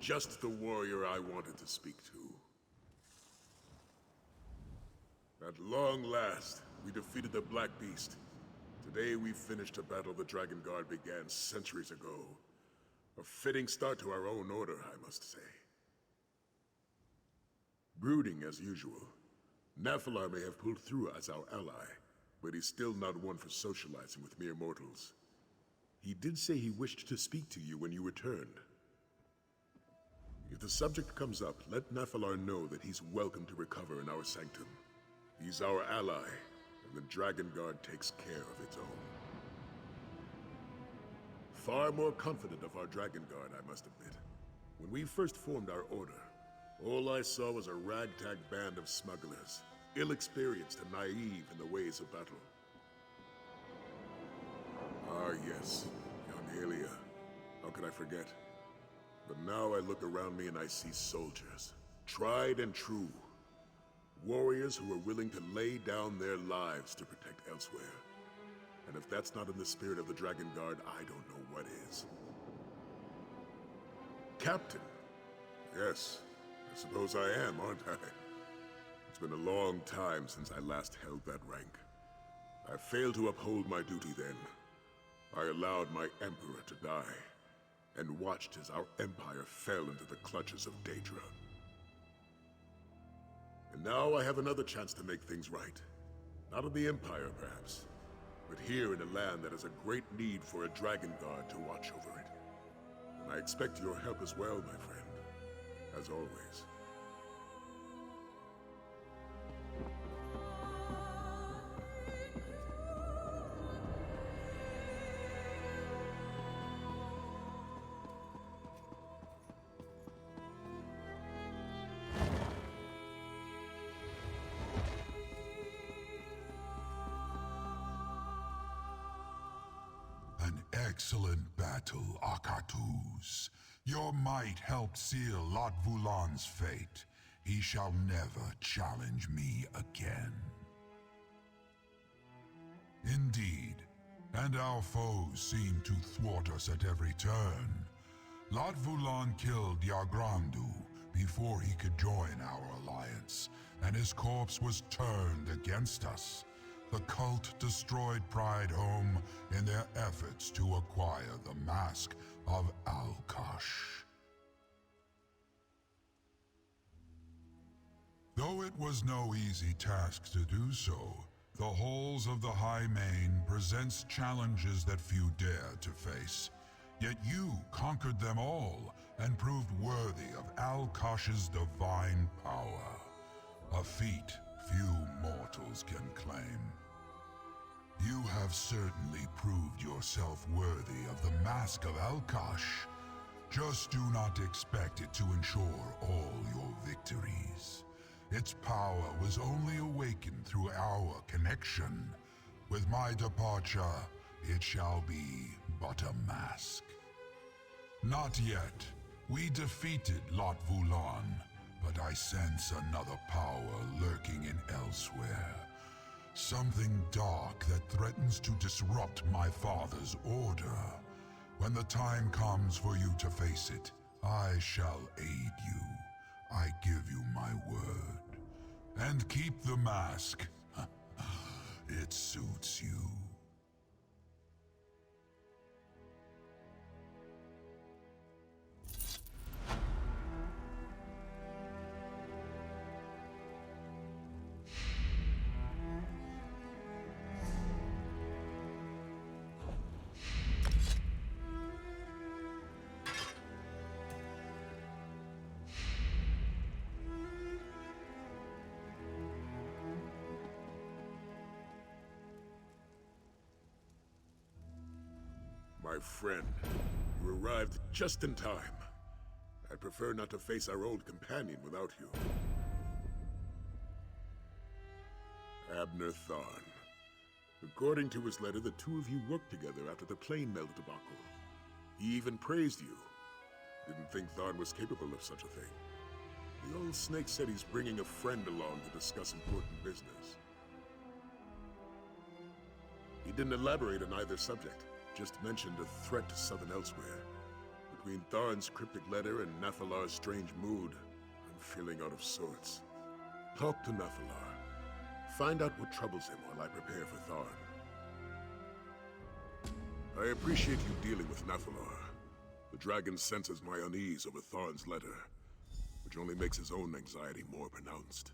just the warrior I wanted to speak to. At long last, we defeated the Black Beast. Today we finished a battle the Dragon Guard began centuries ago. A fitting start to our own order, I must say. Brooding as usual. Nephilar may have pulled through as our ally, but he's still not one for socializing with mere mortals. He did say he wished to speak to you when you returned. If the subject comes up, let Nephilar know that he's welcome to recover in our sanctum. He's our ally, and the Dragon Guard takes care of its own. Far more confident of our Dragon Guard, I must admit. When we first formed our order, all I saw was a ragtag band of smugglers, ill-experienced and naive in the ways of battle. Ah yes, young Aelia. How could I forget? But now I look around me and I see soldiers, tried and true. Warriors who are willing to lay down their lives to protect elsewhere. And if that's not in the spirit of the Dragon Guard, I don't know what is. Captain? Yes, I suppose I am, aren't I? It's been a long time since I last held that rank. I failed to uphold my duty then. I allowed my Emperor to die, and watched as our Empire fell into the clutches of Daedra. And now I have another chance to make things right. Not in the Empire, perhaps, but here in a land that has a great need for a Dragon Guard to watch over it. And I expect your help as well, my friend. As always. An excellent battle, Akatus. Your might helped seal Lot Vulan's fate. He shall never challenge me again. Indeed, and our foes seem to thwart us at every turn. Lot Vulan killed Yagrandu before he could join our alliance, and his corpse was turned against us. The cult destroyed Pride Home in their efforts to acquire the mask of Alkash. Though it was no easy task to do so, the halls of the High Main presents challenges that few dare to face. Yet you conquered them all and proved worthy of Alkash's divine power. A feat few mortals can claim. You have certainly proved yourself worthy of the Mask of Alkash. Just do not expect it to ensure all your victories. Its power was only awakened through our connection. With my departure, it shall be but a mask. Not yet. We defeated Lot Vulan, but I sense another power lurking in elsewhere. Something dark that threatens to disrupt my father's order. When the time comes for you to face it, I shall aid you. I give you my word. And keep the mask. It suits you. My friend, you arrived just in time. I'd prefer not to face our old companion without you. Abner Tharn. According to his letter, the two of you worked together after the plane melt debacle. He even praised you. Didn't think Tharn was capable of such a thing. The old snake said he's bringing a friend along to discuss important business. He didn't elaborate on either subject. Just mentioned a threat to southern elsewhere. Between Tharn's cryptic letter and Nephilar's strange mood, I'm feeling out of sorts. Talk to Nephilar. Find out what troubles him while I prepare for Tharn. I appreciate you dealing with Nephilar. The dragon senses my unease over Tharn's letter, which only makes his own anxiety more pronounced.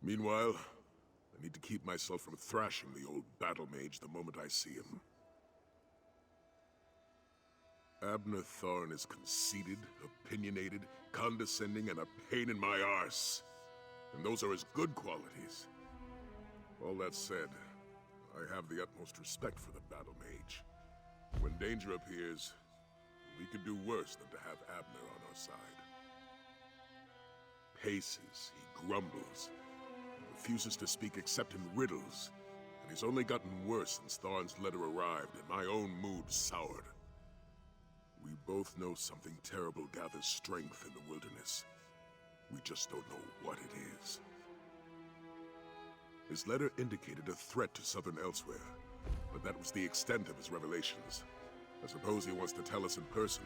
Meanwhile, I need to keep myself from thrashing the old battle mage the moment I see him. Abner Tharn is conceited, opinionated, condescending, and a pain in my arse. And those are his good qualities. All that said, I have the utmost respect for the battle mage. When danger appears, we could do worse than to have Abner on our side. Paces, he grumbles, refuses to speak except in riddles, and he's only gotten worse since Tharn's letter arrived and my own mood soured. We both know something terrible gathers strength in the wilderness. We just don't know what it is. His letter indicated a threat to Southern Elsewhere, but that was the extent of his revelations. I suppose he wants to tell us in person.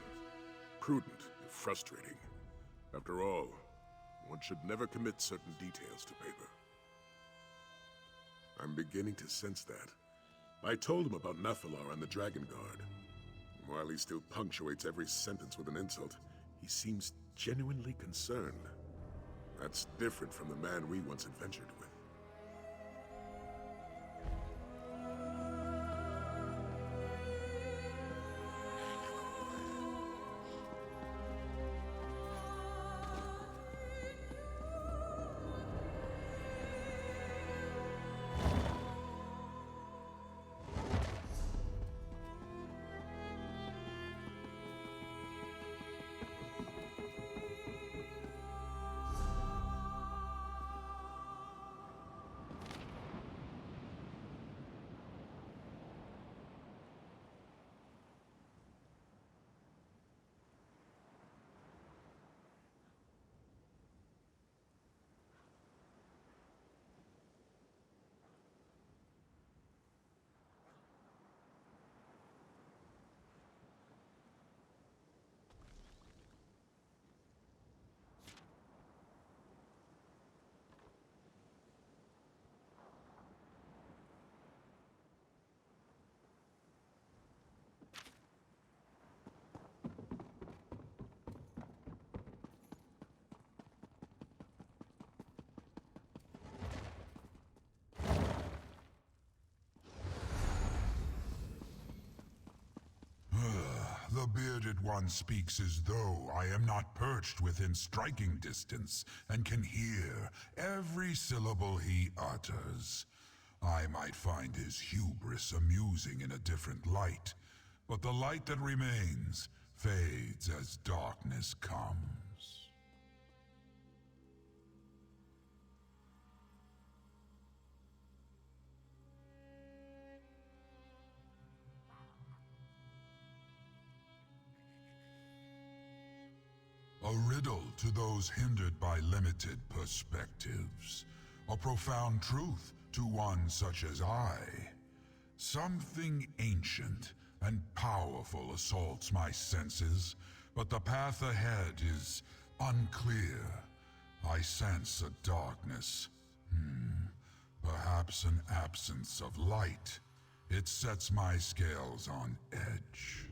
Prudent, if frustrating. After all, one should never commit certain details to paper. I'm beginning to sense that. I told him about Nephilar and the Dragon Guard. While he still punctuates every sentence with an insult, he seems genuinely concerned. That's different from the man we once adventured with. The bearded one speaks as though I am not perched within striking distance and can hear every syllable he utters. I might find his hubris amusing in a different light, but the light that remains fades as darkness comes. A riddle to those hindered by limited perspectives. A profound truth to one such as I. Something ancient and powerful assaults my senses, but the path ahead is unclear. I sense a darkness. Perhaps an absence of light. It sets my scales on edge.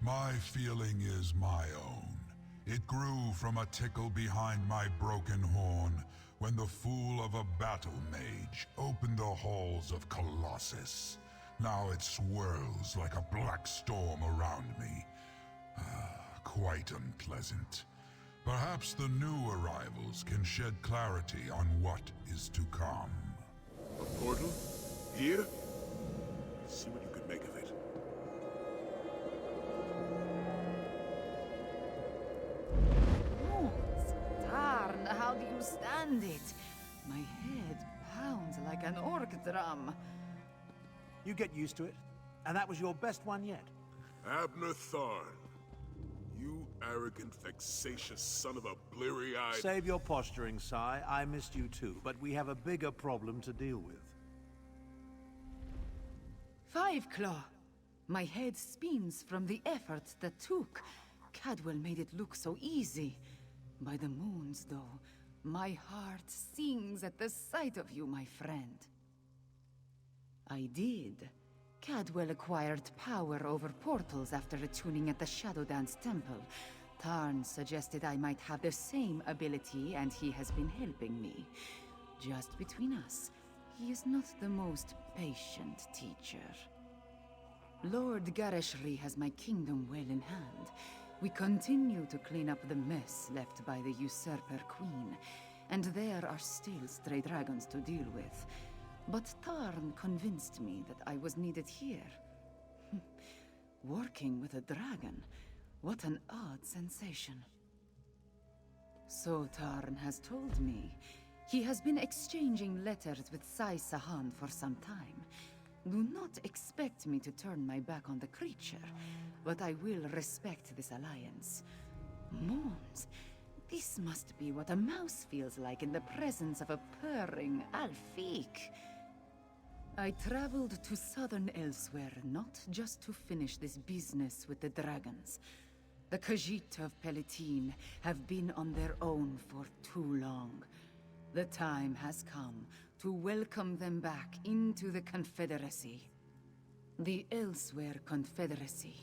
My feeling is my own. It grew from a tickle behind my broken horn when the fool of a battle mage opened the halls of Colossus. Now it swirls like a black storm around me. Quite unpleasant. Perhaps the new arrivals can shed clarity on what is to come. A portal? Here? See what you can make of it. Darn, how do you stand it? My head pounds like an orc drum. You get used to it. And that was your best one yet. Abner Tharn. You arrogant, vexatious son of a bleary-eyed... Save your posturing, Sai. I missed you too, but we have a bigger problem to deal with. Five Claw. My head spins from the effort that took. Cadwell made it look so easy. By the moons, though, my heart sings at the sight of you, my friend. I did. Cadwell acquired power over portals after attuning at the Shadowdance Temple. Tarn suggested I might have the same ability, and he has been helping me. Just between us, he is not the most patient teacher. Lord Gareshri has my kingdom well in hand. We continue to clean up the mess left by the usurper queen, and there are still stray dragons to deal with. But Tarn convinced me that I was needed here. Working with a dragon, what an odd sensation. So Tarn has told me. He has been exchanging letters with Sai Sahan for some time. Do not expect me to turn my back on the creature, but I will respect this alliance. Mons, this must be what a mouse feels like in the presence of a purring Alfiq. I traveled to southern Elsewhere not just to finish this business with the dragons. The Khajiit of Palatine have been on their own for too long. The time has come to welcome them back into the Confederacy. The Elsewhere Confederacy,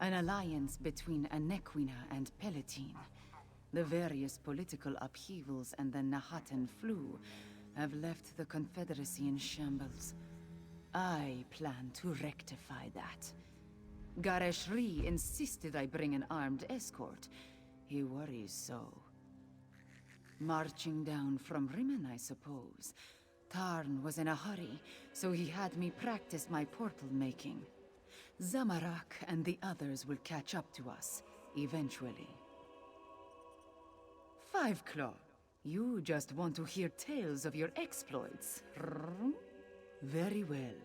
an alliance between Anequina and Palatine. The various political upheavals and the Nahatan flu have left the Confederacy in shambles. I plan to rectify that. Gareshri insisted I bring an armed escort. He worries so. Marching down from Rimmon, I suppose. Tarn was in a hurry, so he had me practice my portal making. Zamarak and the others will catch up to us, eventually. Five Claw, you just want to hear tales of your exploits. Very well.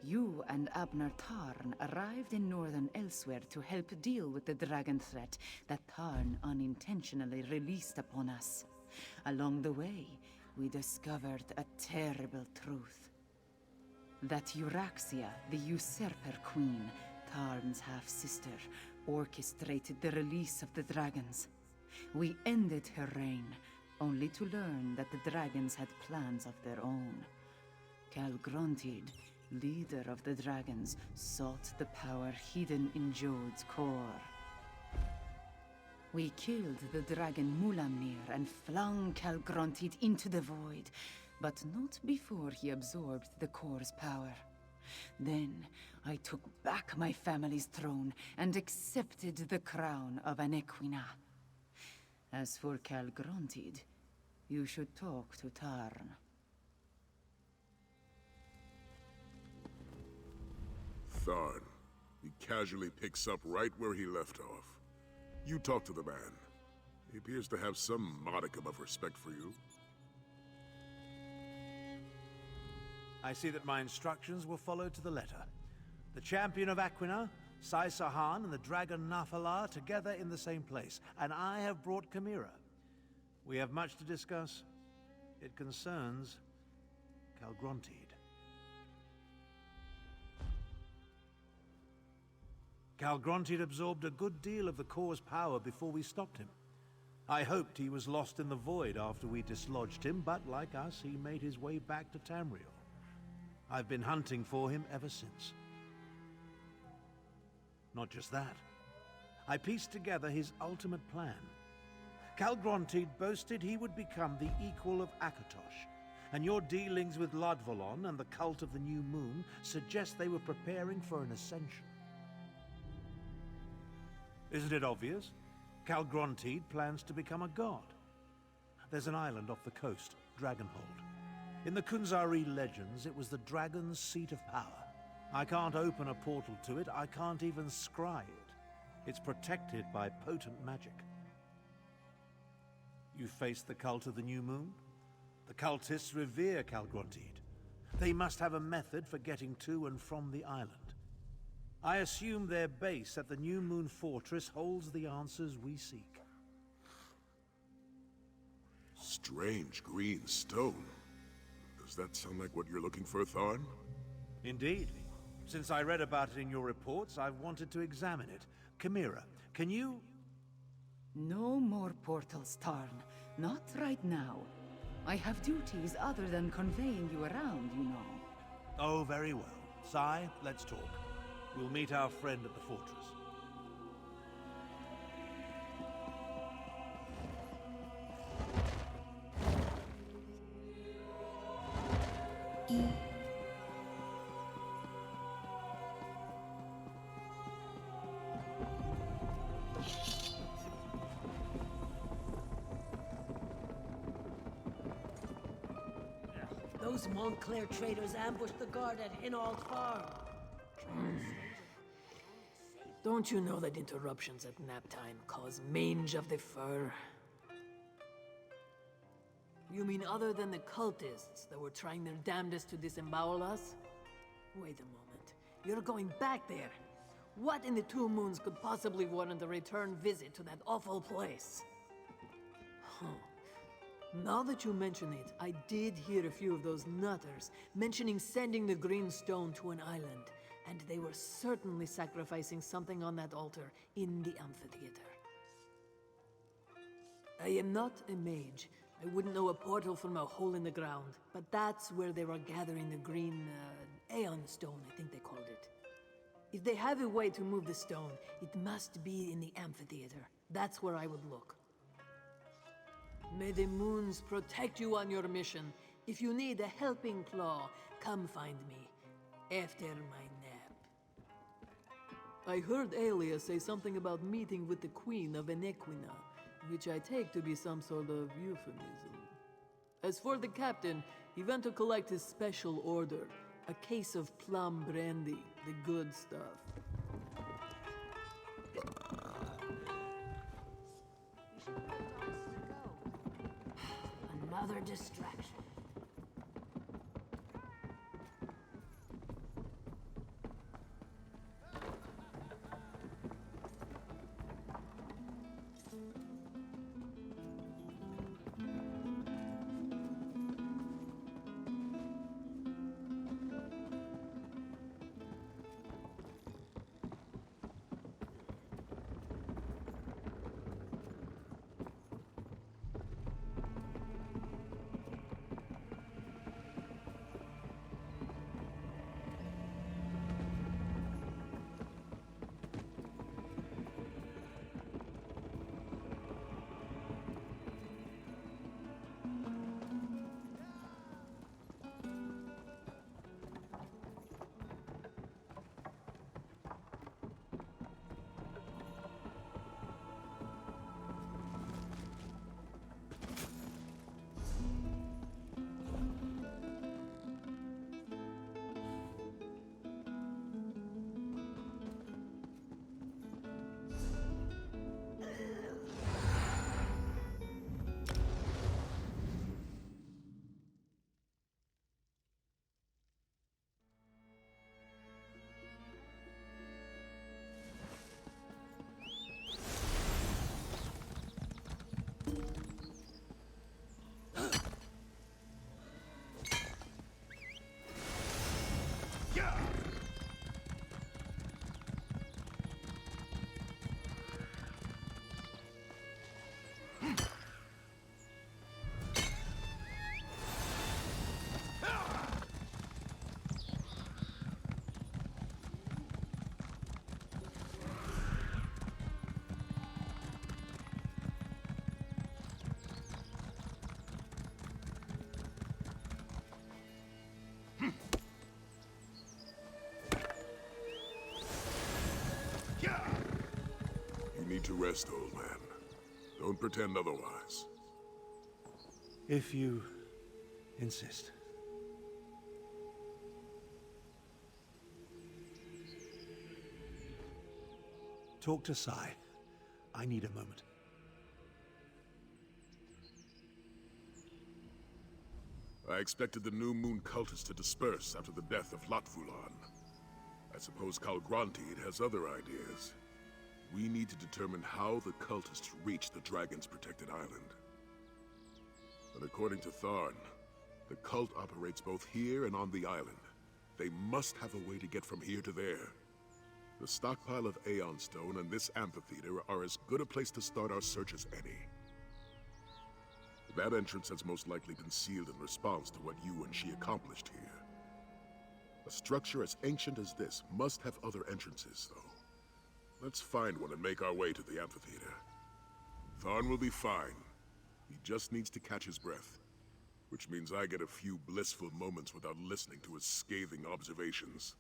You and Abner Tarn arrived in northern Elsewhere to help deal with the dragon threat that Tarn unintentionally released upon us. Along the way, we discovered a terrible truth. That Euraxia, the usurper queen, Tarn's half-sister, orchestrated the release of the dragons. We ended her reign, only to learn that the dragons had plans of their own. Calgrontid, leader of the dragons, sought the power hidden in Jode's core. We killed the dragon Mulamnir and flung Calgrontid into the void, but not before he absorbed the core's power. Then I took back my family's throne and accepted the crown of Anequina. As for Calgrontid, you should talk to Tarn. Tharn. He casually picks up right where he left off. You talk to the man. He appears to have some modicum of respect for you. I see that my instructions were followed to the letter. The champion of Aquina, Sai Sahan, and the dragon Nafalar together in the same place, and I have brought Chimera. We have much to discuss. It concerns Calgrontid. Calgrontid absorbed a good deal of the core's power before we stopped him. I hoped he was lost in the void after we dislodged him, but like us, he made his way back to Tamriel. I've been hunting for him ever since. Not just that. I pieced together his ultimate plan. Calgrontid boasted he would become the equal of Akatosh, and your dealings with Ladvolon and the cult of the New Moon suggest they were preparing for an ascension. Isn't it obvious? Calgrontid plans to become a god. There's an island off the coast, Dragonhold. In the Kunzari legends, it was the dragon's seat of power. I can't open a portal to it, I can't even scry it. It's protected by potent magic. You face the cult of the New Moon? The cultists revere Calgrontid. They must have a method for getting to and from the island. I assume their base at the New Moon Fortress holds the answers we seek. Strange green stone. Does that sound like what you're looking for, Tharn? Indeed. Since I read about it in your reports, I've wanted to examine it. Chimera, can you... No more portals, Tarn. Not right now. I have duties other than conveying you around, you know. Oh, very well. Sai, let's talk. We'll meet our friend at the fortress. Those Montclair traders ambushed the guard at Hinault Farm. Don't you know that interruptions at nap time cause mange of the fur? You mean other than the cultists that were trying their damnedest to disembowel us? Wait a moment. You're going back there. What in the Two Moons could possibly warrant a return visit to that awful place? Huh. Now that you mention it, I did hear a few of those nutters mentioning sending the green stone to an island, and they were certainly sacrificing something on that altar in the amphitheater. I am not a mage. I wouldn't know a portal from a hole in the ground, but that's where they were gathering the green, Aeon stone, I think they called it. If they have a way to move the stone, it must be in the amphitheater. That's where I would look. May the moons protect you on your mission. If you need a helping claw, come find me after my nap. I heard Aelia say something about meeting with the Queen of Enequina, which I take to be some sort of euphemism. As for the captain, he went to collect his special order, a case of plum brandy, the good stuff. Another distraction. You need to rest, old man. Don't pretend otherwise. If you insist. Talk to Sai. I need a moment. I expected the New Moon cultists to disperse after the death of Latvulan. I suppose Calgrantid has other ideas. We need to determine how the cultists reached the Dragon's protected island. But according to Tharn, the cult operates both here and on the island. They must have a way to get from here to there. The stockpile of Aeon Stone and this amphitheater are as good a place to start our search as any. That entrance has most likely been sealed in response to what you and she accomplished here. A structure as ancient as this must have other entrances, though. Let's find one and make our way to the amphitheater. Tharn will be fine. He just needs to catch his breath. Which means I get a few blissful moments without listening to his scathing observations.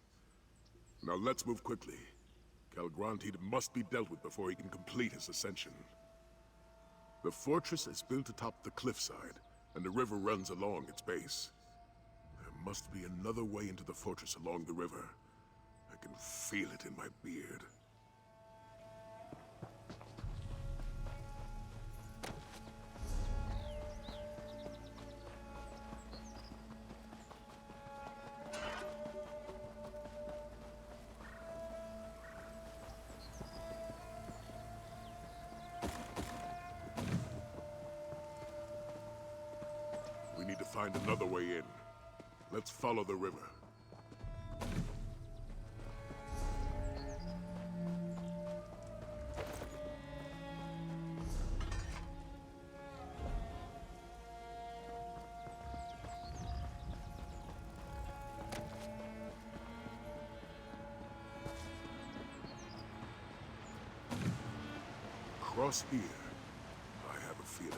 Now let's move quickly. Calgronteed must be dealt with before he can complete his ascension. The fortress is built atop the cliffside, and the river runs along its base. There must be another way into the fortress along the river. I can feel it in my beard. We need to find another way in. Let's follow the river. Across here, I have a feeling.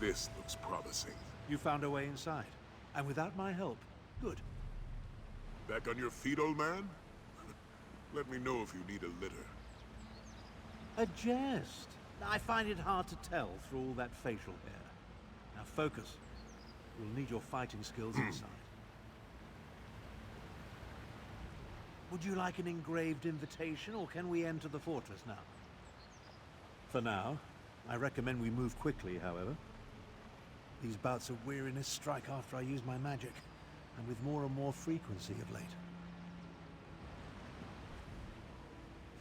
This looks promising. You found a way inside, and without my help. Good. Back on your feet, old man? Let me know if you need a litter. A jest. I find it hard to tell through all that facial hair. Now focus. We'll need your fighting skills inside. Would you like an engraved invitation, or can we enter the fortress now? For now, I recommend we move quickly, however. These bouts of weariness strike after I use my magic, and with more and more frequency of late.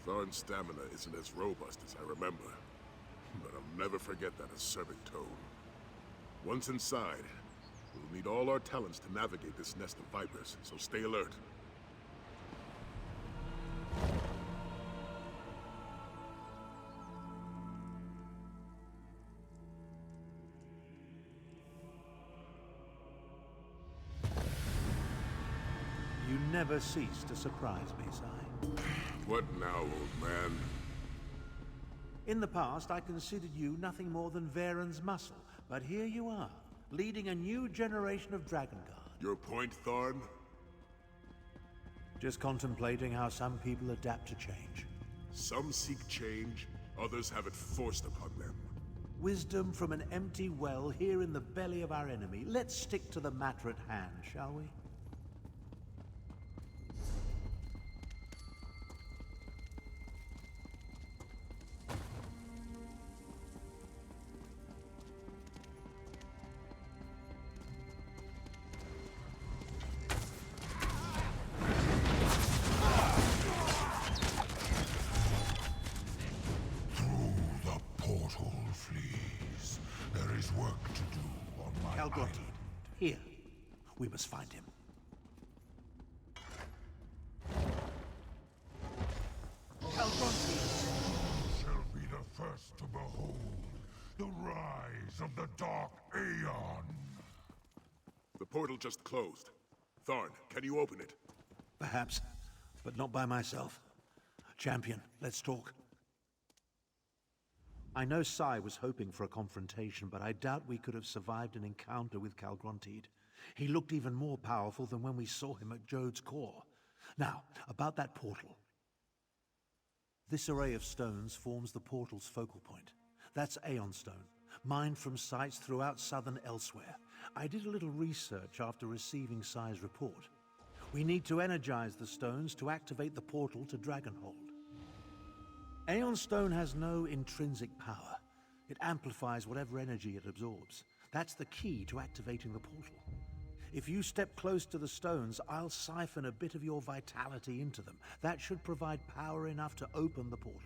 Tharn's stamina isn't as robust as I remember, but I'll never forget that acerbic tone. Once inside, we'll need all our talents to navigate this nest of vipers, so stay alert. You never cease to surprise me, Si. What now, old man? In the past, I considered you nothing more than Varen's muscle, but here you are, leading a new generation of Dragon Guard. Your point, Tharn? Just contemplating how some people adapt to change. Some seek change, others have it forced upon them. Wisdom from an empty well here in the belly of our enemy. Let's stick to the matter at hand, shall we? Here. We must find him. Calgronteed Shall be the first to behold the rise of the Dark Aeon. The portal just closed. Tharn, can you open it? Perhaps, but not by myself. Champion, let's talk. I know Sai was hoping for a confrontation, but I doubt we could have survived an encounter with Calgronteed. He looked even more powerful than when we saw him at Jode's core. Now, about that portal. This array of stones forms the portal's focal point. That's Aeon Stone, mined from sites throughout southern elsewhere. I did a little research after receiving Sai's report. We need to energize the stones to activate the portal to Dragonhold. Aeon Stone has no intrinsic power. It amplifies whatever energy it absorbs. That's the key to activating the portal. If you step close to the stones, I'll siphon a bit of your vitality into them. That should provide power enough to open the portal.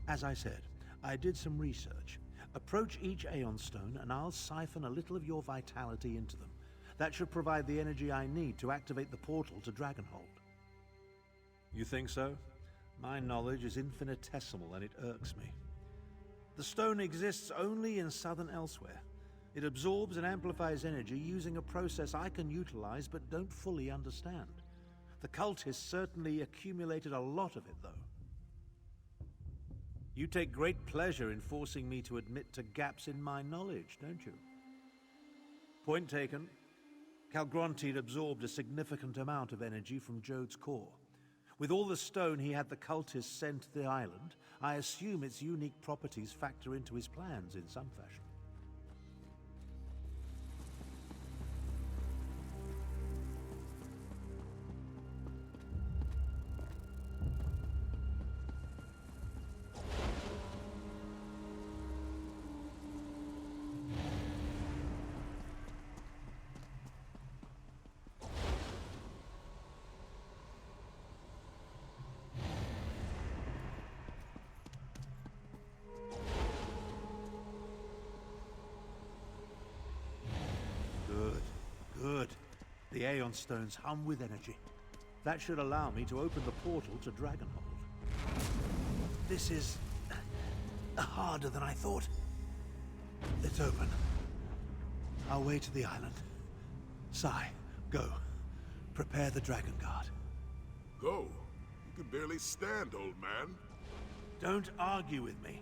As I said, I did some research. Approach each Aeon Stone and I'll siphon a little of your vitality into them. That should provide the energy I need to activate the portal to Dragonhold. You think so? My knowledge is infinitesimal and it irks me. The stone exists only in southern Elsewhere. It absorbs and amplifies energy using a process I can utilize but don't fully understand. The cultists certainly accumulated a lot of it, though. You take great pleasure in forcing me to admit to gaps in my knowledge, don't you? Point taken. Calgrontiid absorbed a significant amount of energy from Jode's core. With all the stone he had the cultists send to the island, I assume its unique properties factor into his plans in some fashion. Good. The Aeon Stones hum with energy. That should allow me to open the portal to Dragonhold. This is harder than I thought. It's open. Our way to the island. Sai, go. Prepare the Dragon Guard. Go. You can barely stand, old man. Don't argue with me.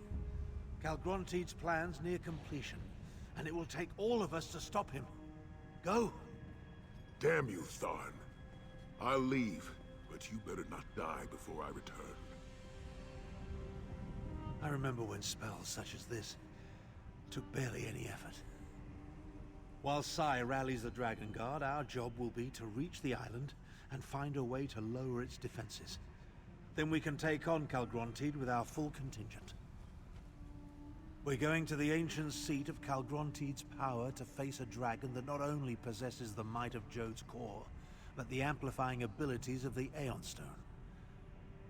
Calgrontiid's plan's near completion, and it will take all of us to stop him. Go! Damn you, Tharn. I'll leave, but you better not die before I return. I remember when spells such as this took barely any effort. While Sai rallies the Dragon Guard, our job will be to reach the island and find a way to lower its defenses. Then we can take on Calgrontiid with our full contingent. We're going to the ancient seat of Calgrontiid's power to face a dragon that not only possesses the might of Jode's core, but the amplifying abilities of the Aeon Stone.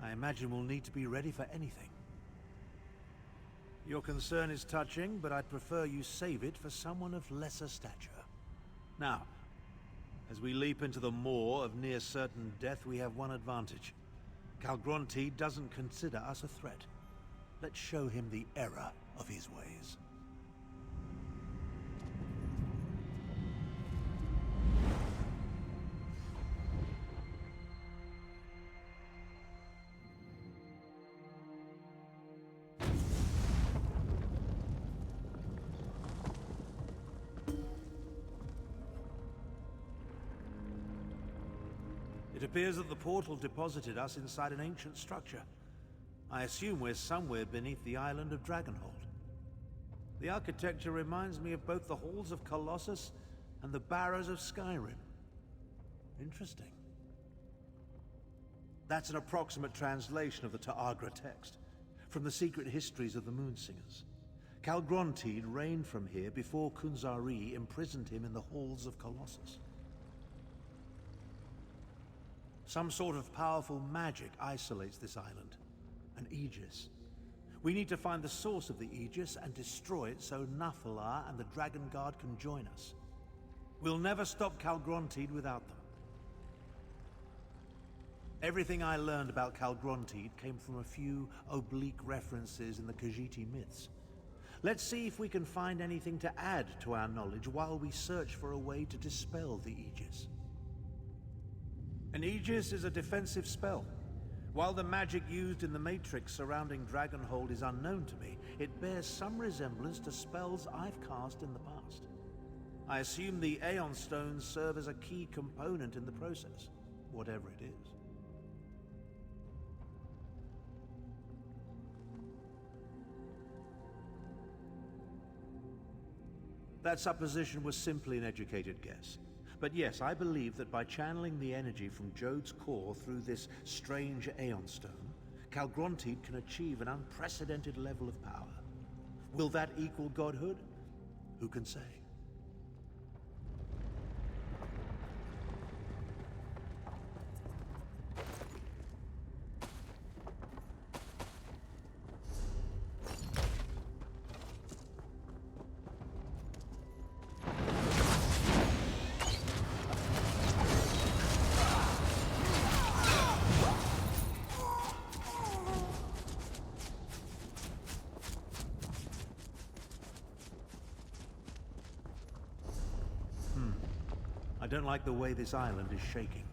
I imagine we'll need to be ready for anything. Your concern is touching, but I'd prefer you save it for someone of lesser stature. Now, as we leap into the maw of near-certain death, we have one advantage. Calgrontiid doesn't consider us a threat. Let's show him the error of his ways. It appears that the portal deposited us inside an ancient structure. I assume we're somewhere beneath the island of Dragonhold. The architecture reminds me of both the halls of Colossus and the barrows of Skyrim. Interesting. That's an approximate translation of the Ta'agra text, from the secret histories of the Moonsingers. Calgrontiid reigned from here before Kunzari imprisoned him in the halls of Colossus. Some sort of powerful magic isolates this island. An Aegis. We need to find the source of the Aegis and destroy it so Nafalar and the Dragon Guard can join us. We'll never stop Calgrontiid without them. Everything I learned about Calgrontiid came from a few oblique references in the Khajiit myths. Let's see if we can find anything to add to our knowledge while we search for a way to dispel the Aegis. An Aegis is a defensive spell. While the magic used in the Matrix surrounding Dragonhold is unknown to me, it bears some resemblance to spells I've cast in the past. I assume the Aeon Stones serve as a key component in the process, whatever it is. That supposition was simply an educated guess. But yes, I believe that by channeling the energy from Jode's core through this strange Aeon Stone, Calgrontied can achieve an unprecedented level of power. Will that equal godhood? Who can say? I don't like the way this island is shaking.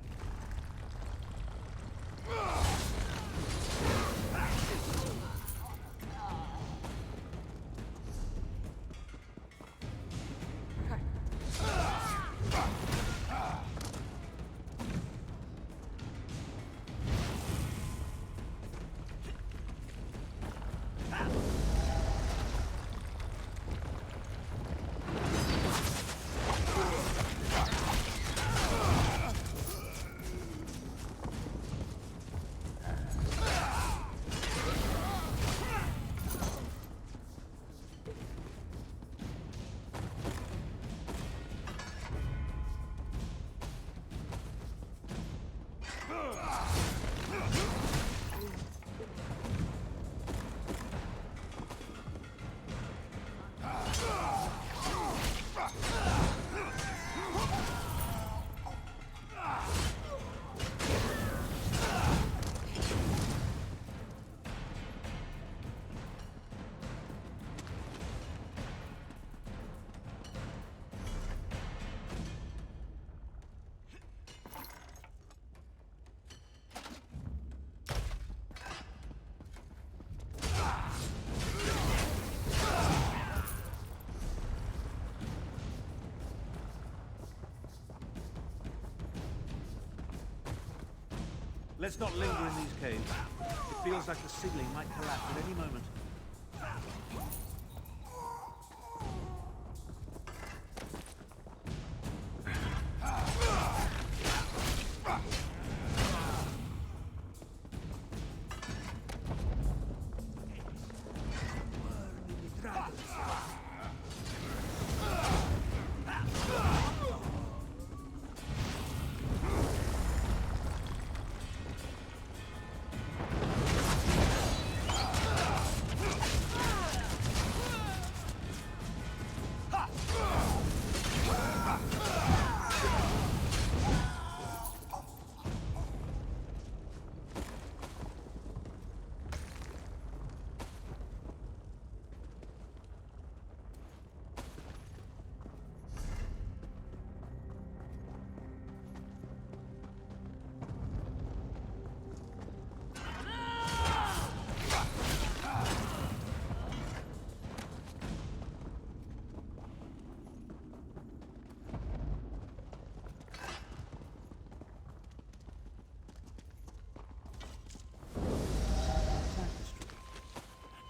Let's not linger in these caves. It feels like the ceiling might collapse at any moment.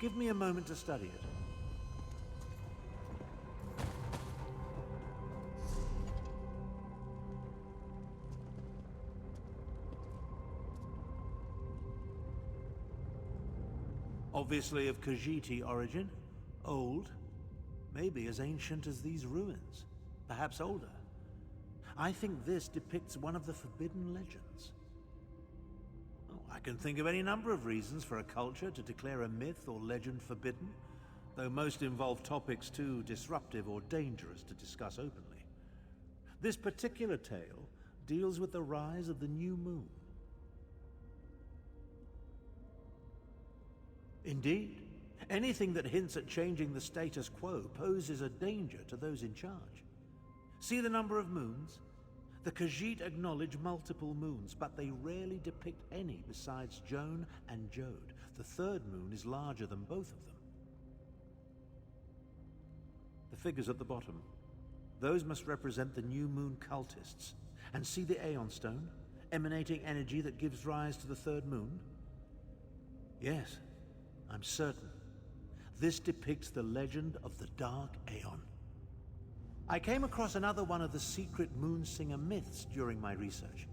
Give me a moment to study it. Obviously of Khajiiti origin, old, maybe as ancient as these ruins, perhaps older. I think this depicts one of the forbidden legends. I can think of any number of reasons for a culture to declare a myth or legend forbidden, though most involve topics too disruptive or dangerous to discuss openly. This particular tale deals with the rise of the new moon. Indeed, anything that hints at changing the status quo poses a danger to those in charge. See the number of moons? The Khajiit acknowledge multiple moons, but they rarely depict any besides Joan and Jode. The third moon is larger than both of them. The figures at the bottom. Those must represent the new moon cultists. And see the Aeon Stone, emanating energy that gives rise to the third moon? Yes, I'm certain. This depicts the legend of the Dark Aeon. I came across another one of the secret Moonsinger myths during my research.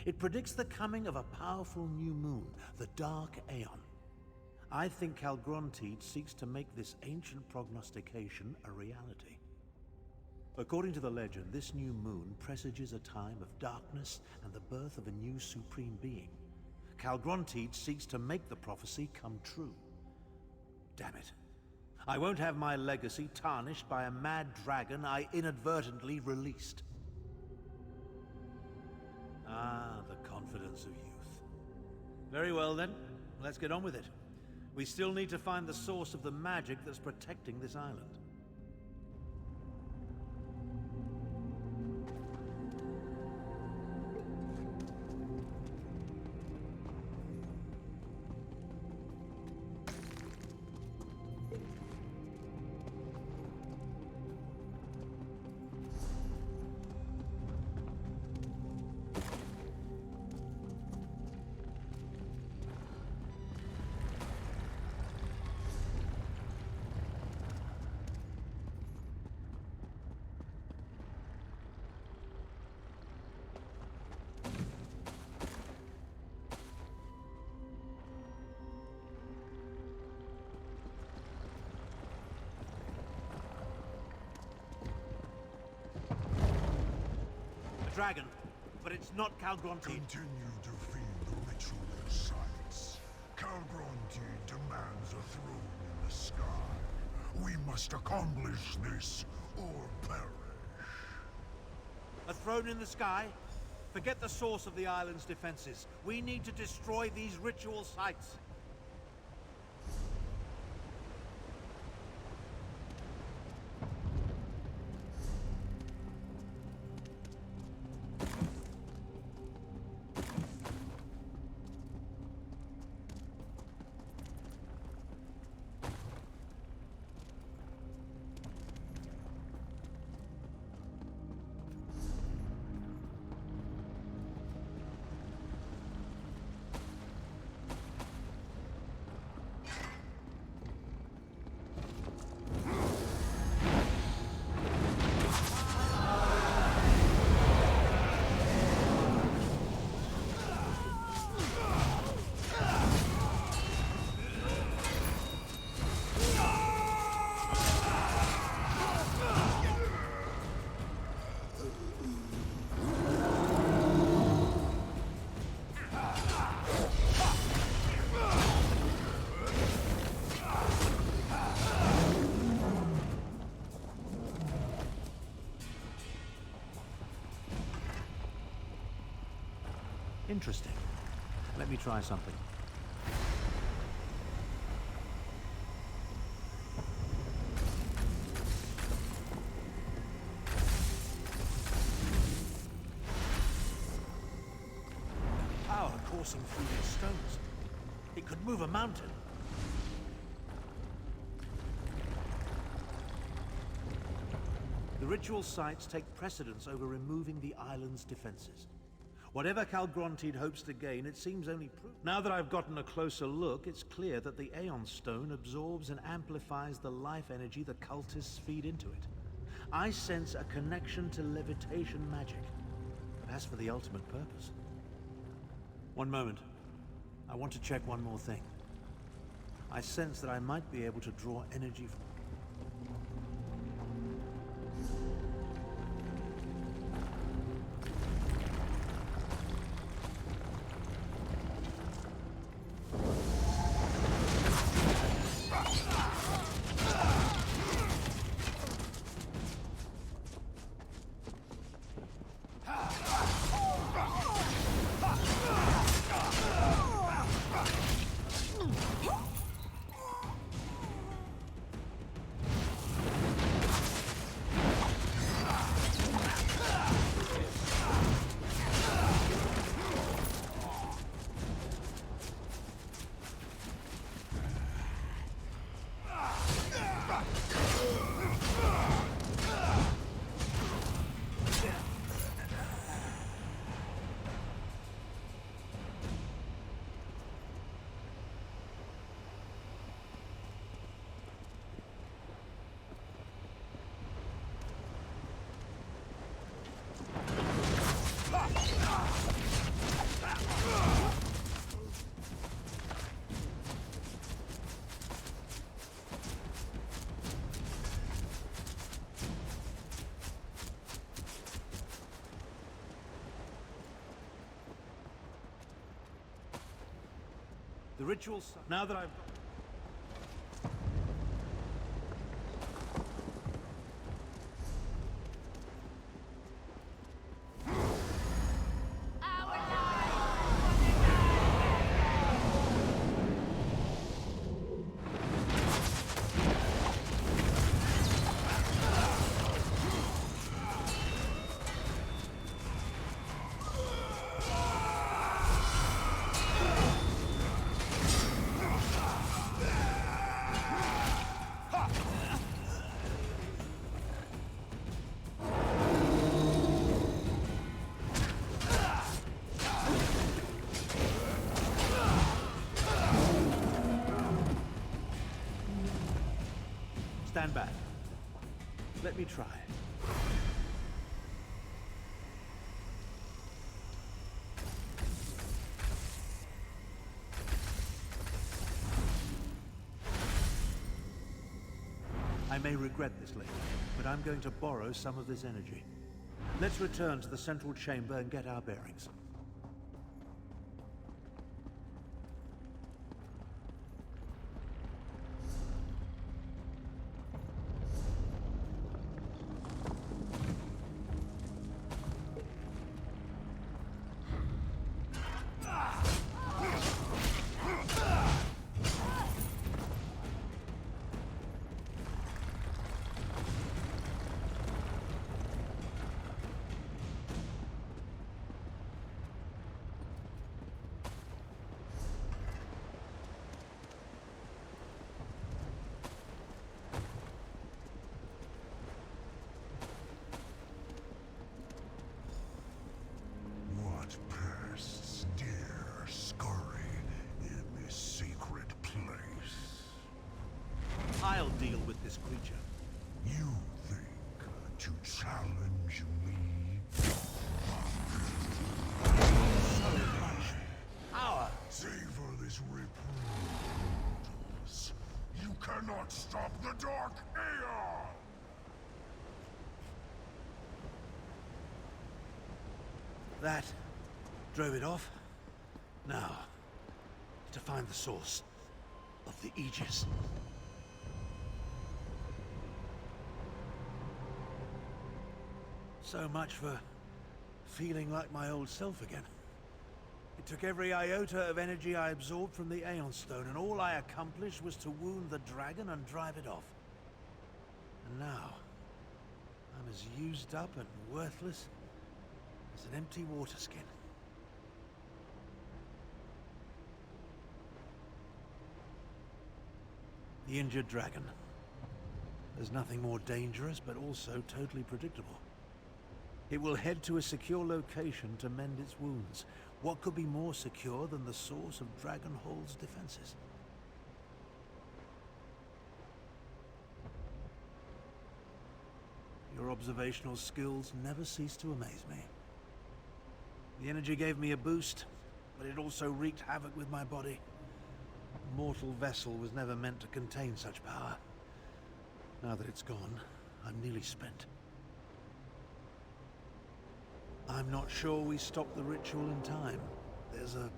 It predicts the coming of a powerful new moon, the Dark Aeon. I think Calgrontiid seeks to make this ancient prognostication a reality. According to the legend, this new moon presages a time of darkness and the birth of a new supreme being. Calgrontiid seeks to make the prophecy come true. Damn it. I won't have my legacy tarnished by a mad dragon I inadvertently released. Ah, the confidence of youth. Very well then, let's get on with it. We still need to find the source of the magic that's protecting this island. Dragon, but it's not Calgrontiid. Continue to feed the ritual sites. Calgrontiid demands a throne in the sky. We must accomplish this or perish. A throne in the sky? Forget the source of the island's defenses. We need to destroy these ritual sites. Interesting. Let me try something. Power coursing through these stones. It could move a mountain. The ritual sites take precedence over removing the island's defenses. Whatever Calgrontiid hopes to gain, it seems only proof. Now that I've gotten a closer look, it's clear that the Aeon Stone absorbs and amplifies the life energy the cultists feed into it. I sense a connection to levitation magic. But as for the ultimate purpose... One moment. I want to check one more thing. I sense that I might be able to draw energy from... The rituals. Now that I've... Stand back. Let me try. I may regret this later, but I'm going to borrow some of this energy. Let's return to the central chamber and get our bearings. What pests dare scurry in this secret place? I'll deal with this creature. You think to challenge me? So much power! Savor this reproof. You cannot stop the Dark Aeon! That drove it off. Now, to find the source of the Aegis. So much for feeling like my old self again. It took every iota of energy I absorbed from the Aeon Stone, and all I accomplished was to wound the dragon and drive it off. And now, I'm as used up and worthless as an empty water skin. The injured dragon. There's nothing more dangerous, but also totally predictable. It will head to a secure location to mend its wounds. What could be more secure than the source of Dragonhold's defenses? Your observational skills never cease to amaze me. The energy gave me a boost, but it also wreaked havoc with my body. A mortal vessel was never meant to contain such power. Now that it's gone, I'm nearly spent. I'm not sure we stopped the ritual in time. There's a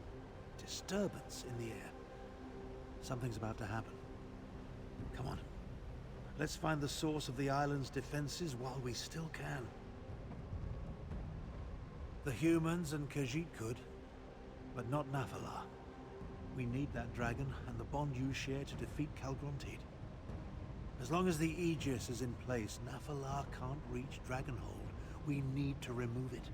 disturbance in the air. Something's about to happen. Come on. Let's find the source of the island's defenses while we still can. The humans and Khajiit could, but not Nafalar. We need that dragon and the bond you share to defeat Calgronteed. As long as the Aegis is in place, Nafalar can't reach Dragonhold. We need to remove it.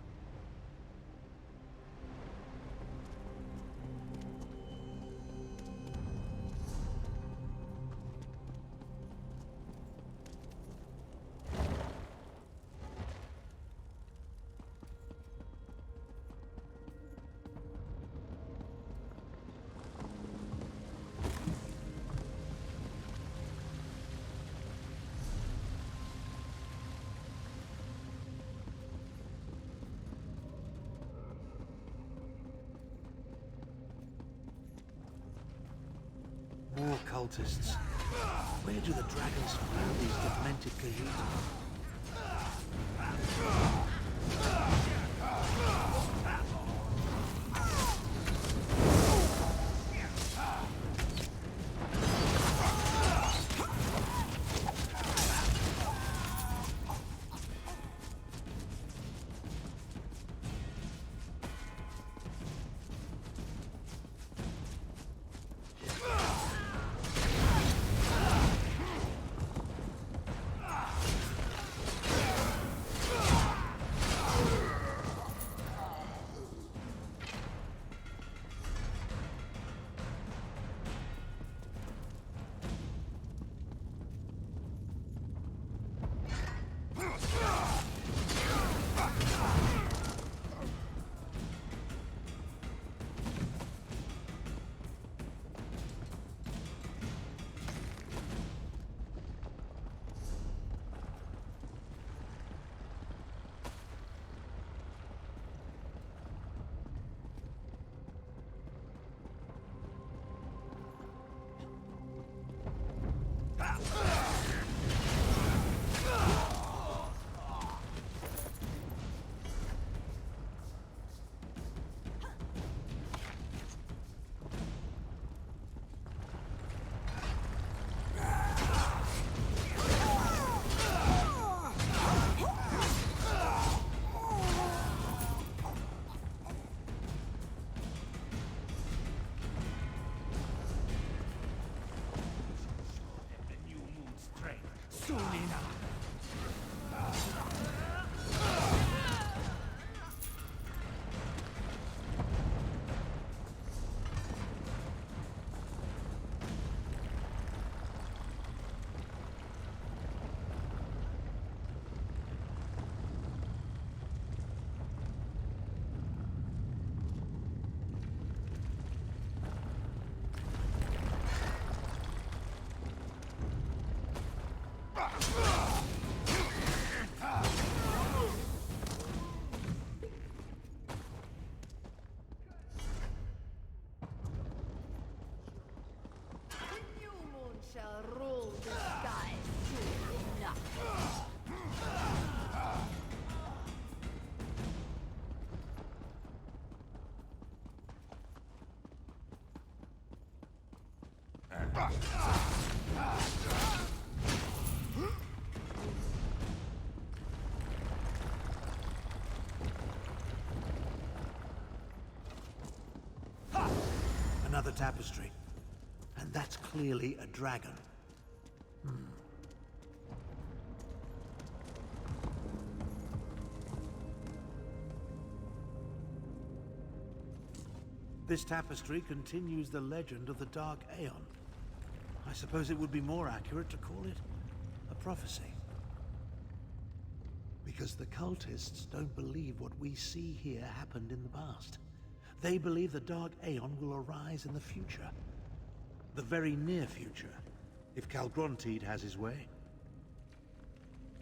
More cultists. Where do the dragons find these demented Khajiit? Another tapestry. And that's clearly a dragon. This tapestry continues the legend of the Dark Aeon. I suppose it would be more accurate to call it a prophecy. Because the cultists don't believe what we see here happened in the past. They believe the Dark Aeon will arise in the future. The very near future, if Calgrontiid has his way.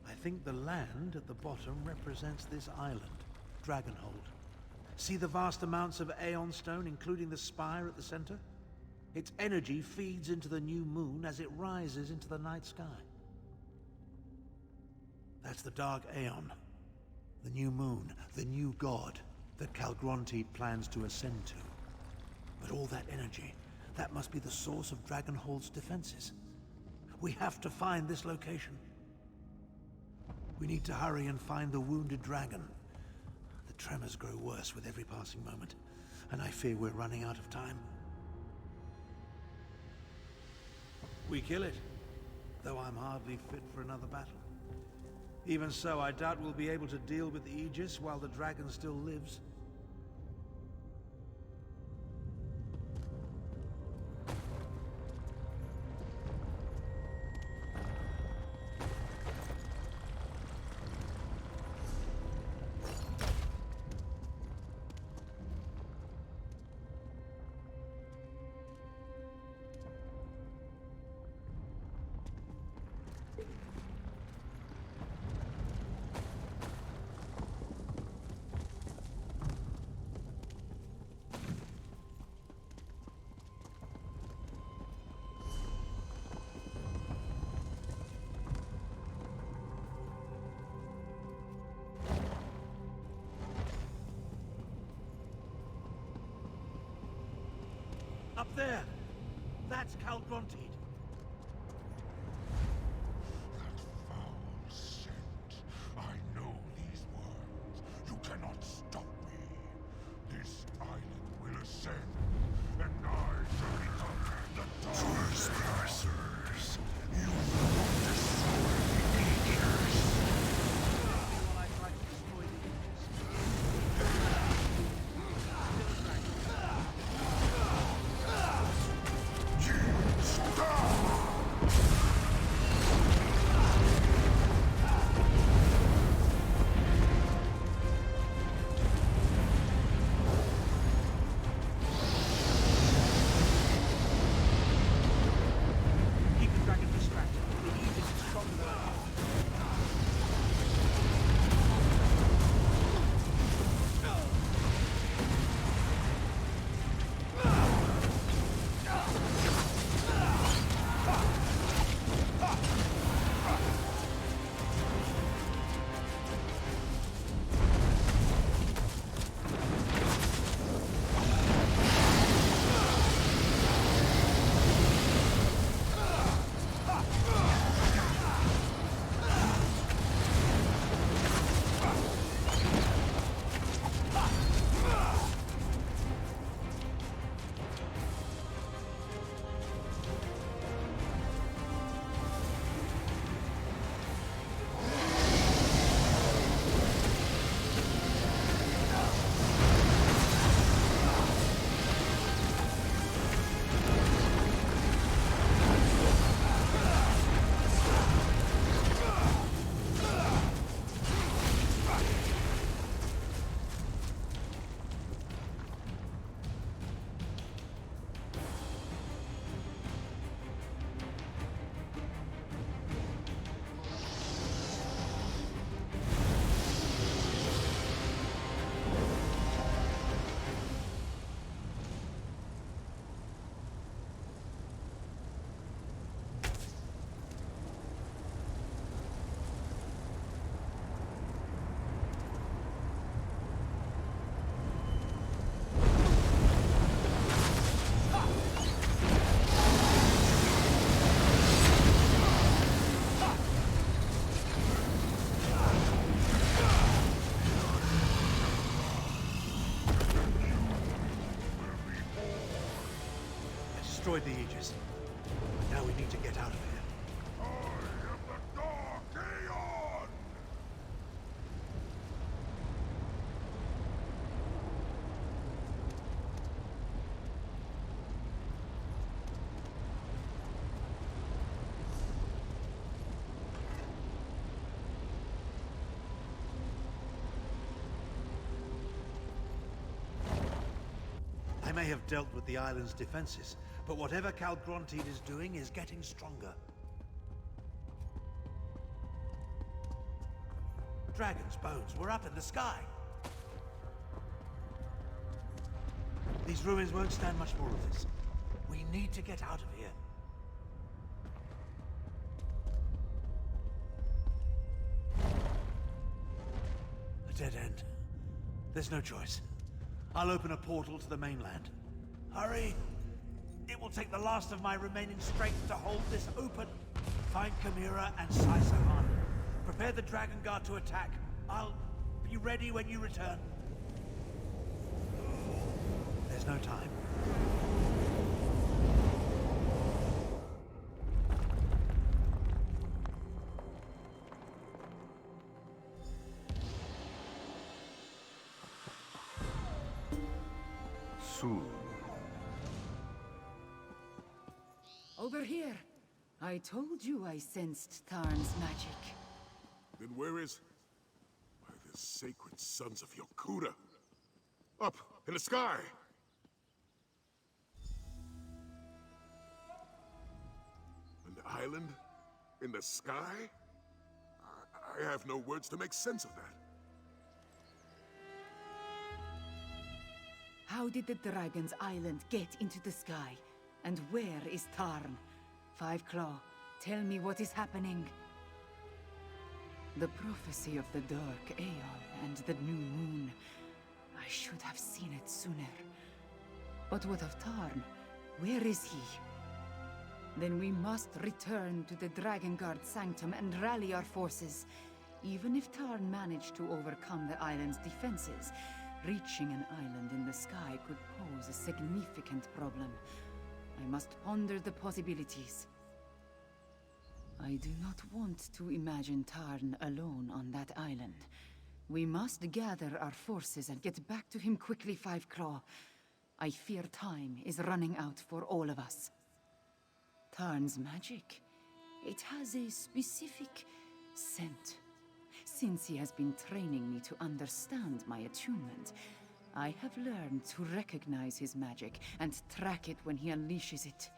I think the land at the bottom represents this island, Dragonhold. See the vast amounts of Aeon stone, including the spire at the center? Its energy feeds into the new moon as it rises into the night sky. That's the Dark Aeon. The new moon, the new god that Calgrontiid plans to ascend to. But all that energy, that must be the source of Dragonhold's defenses. We have to find this location. We need to hurry and find the wounded dragon. The tremors grow worse with every passing moment, and I fear we're running out of time. We kill it, though I'm hardly fit for another battle. Even so, I doubt we'll be able to deal with the Aegis while the dragon still lives. Up there! That's Calgrontiid. That foul scent. I know these words. You cannot stop me. This island will ascend, and I shall become the Trespassers. You will destroy the Aegis. While I try to destroy the Aegis. Stop! destroyed the Aegis. Now we need to get out of here. I am the Dark Aeon! I may have dealt with the island's defenses, but whatever Calgrontied is doing is getting stronger. Dragon's bones were up in the sky. These ruins won't stand much more of this. We need to get out of here. A dead end. There's no choice. I'll open a portal to the mainland. Hurry! It will take the last of my remaining strength to hold this open. Find Chimera and Sai-Sahan. Prepare the Dragon Guard to attack. I'll be ready when you return. There's no time. Soon. Over here. I told you I sensed Tarn's magic. Then where is... By the sacred sons of Yokuda? Up, in the sky! An island? In the sky? I have no words to make sense of that. How did the Dragon's Island get into the sky? And where is Tarn? Five Claw, tell me what is happening. The prophecy of the Dark Aeon and the New Moon. I should have seen it sooner. But what of Tarn? Where is he? Then we must return to the Dragon Guard Sanctum and rally our forces. Even if Tarn managed to overcome the island's defenses, reaching an island in the sky could pose a significant problem. I must ponder the possibilities. I do not want to imagine Tarn alone on that island. We must gather our forces and get back to him quickly, Five Claw. I fear time is running out for all of us. Tarn's magic. It has a specific scent. Since he has been training me to understand my attunement, I have learned to recognize his magic and track it when he unleashes it.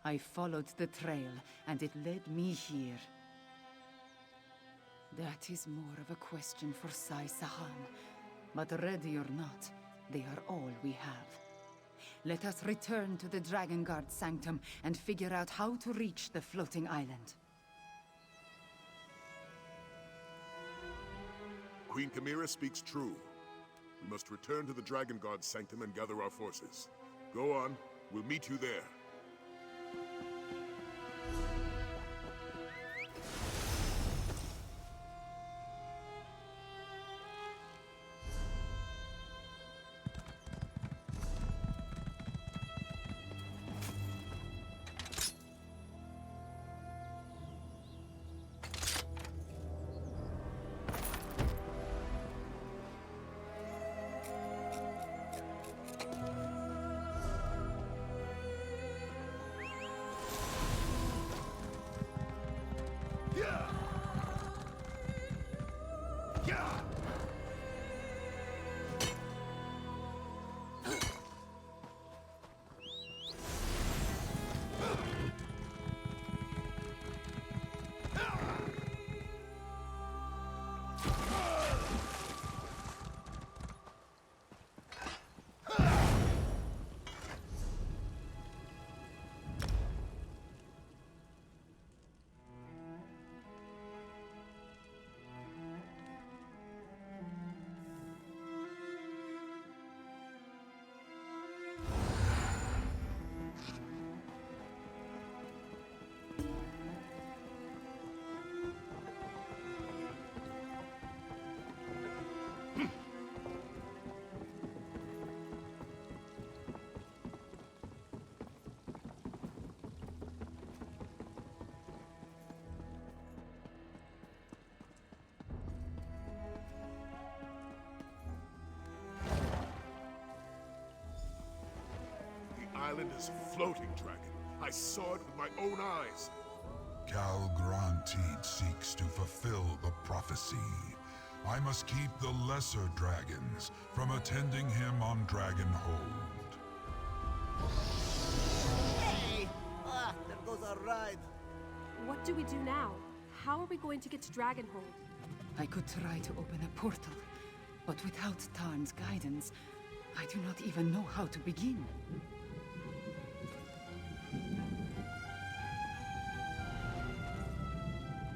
I followed the trail, and it led me here. That is more of a question for Sai-Sahan. But ready or not, they are all we have. Let us return to the Dragon Guard Sanctum and figure out how to reach the floating island. Queen Chimera speaks true. We must return to the Dragon Guard Sanctum and gather our forces. Go on, we'll meet you there. island is a floating dragon. I saw it with my own eyes. Calgrantid seeks to fulfill the prophecy. I must keep the lesser dragons from attending him on Dragonhold. Hey! Ah, there goes our ride. What do we do now? How are we going to get to Dragonhold? I could try to open a portal, but without Tarn's guidance, I do not even know how to begin.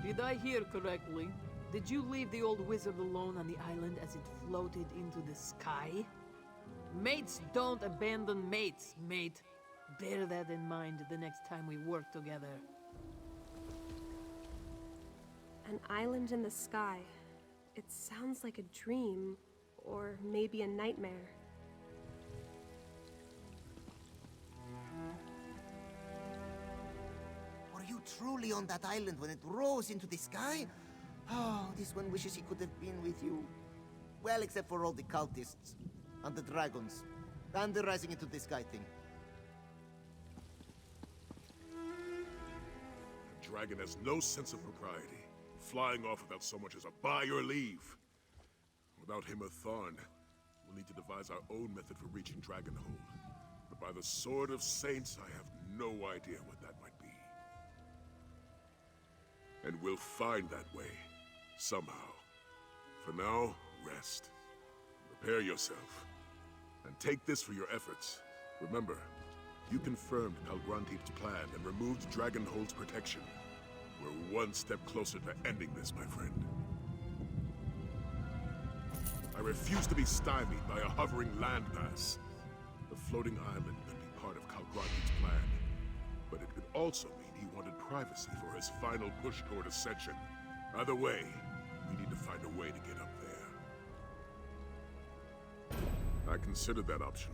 Did I hear correctly? Did you leave the old wizard alone on the island as it floated into the sky? Mates don't abandon mates, mate. Bear that in mind the next time we work together. An island in the sky. It sounds like a dream, or maybe a nightmare. Were you truly on that island when it rose into the sky? Oh, this one wishes he could have been with you. Well, except for all the cultists, and the dragons, and the rising into the sky thing. The dragon has no sense of propriety, flying off without so much as a buy or leave. Without him or Tharn, we'll need to devise our own method for reaching Dragonhold. But by the Sword of Saints, I have no idea what that might be. And we'll find that way, somehow. For now, rest. Prepare yourself. And take this for your efforts. Remember, you confirmed Calgrantid's plan and removed Dragonhold's protection. We're one step closer to ending this, my friend. I refuse to be stymied by a hovering landmass. The floating island could be part of Calgrantid's plan, but it could also mean he wanted privacy for his final push toward ascension. Either way, we need to find a way to get up there. I considered that option,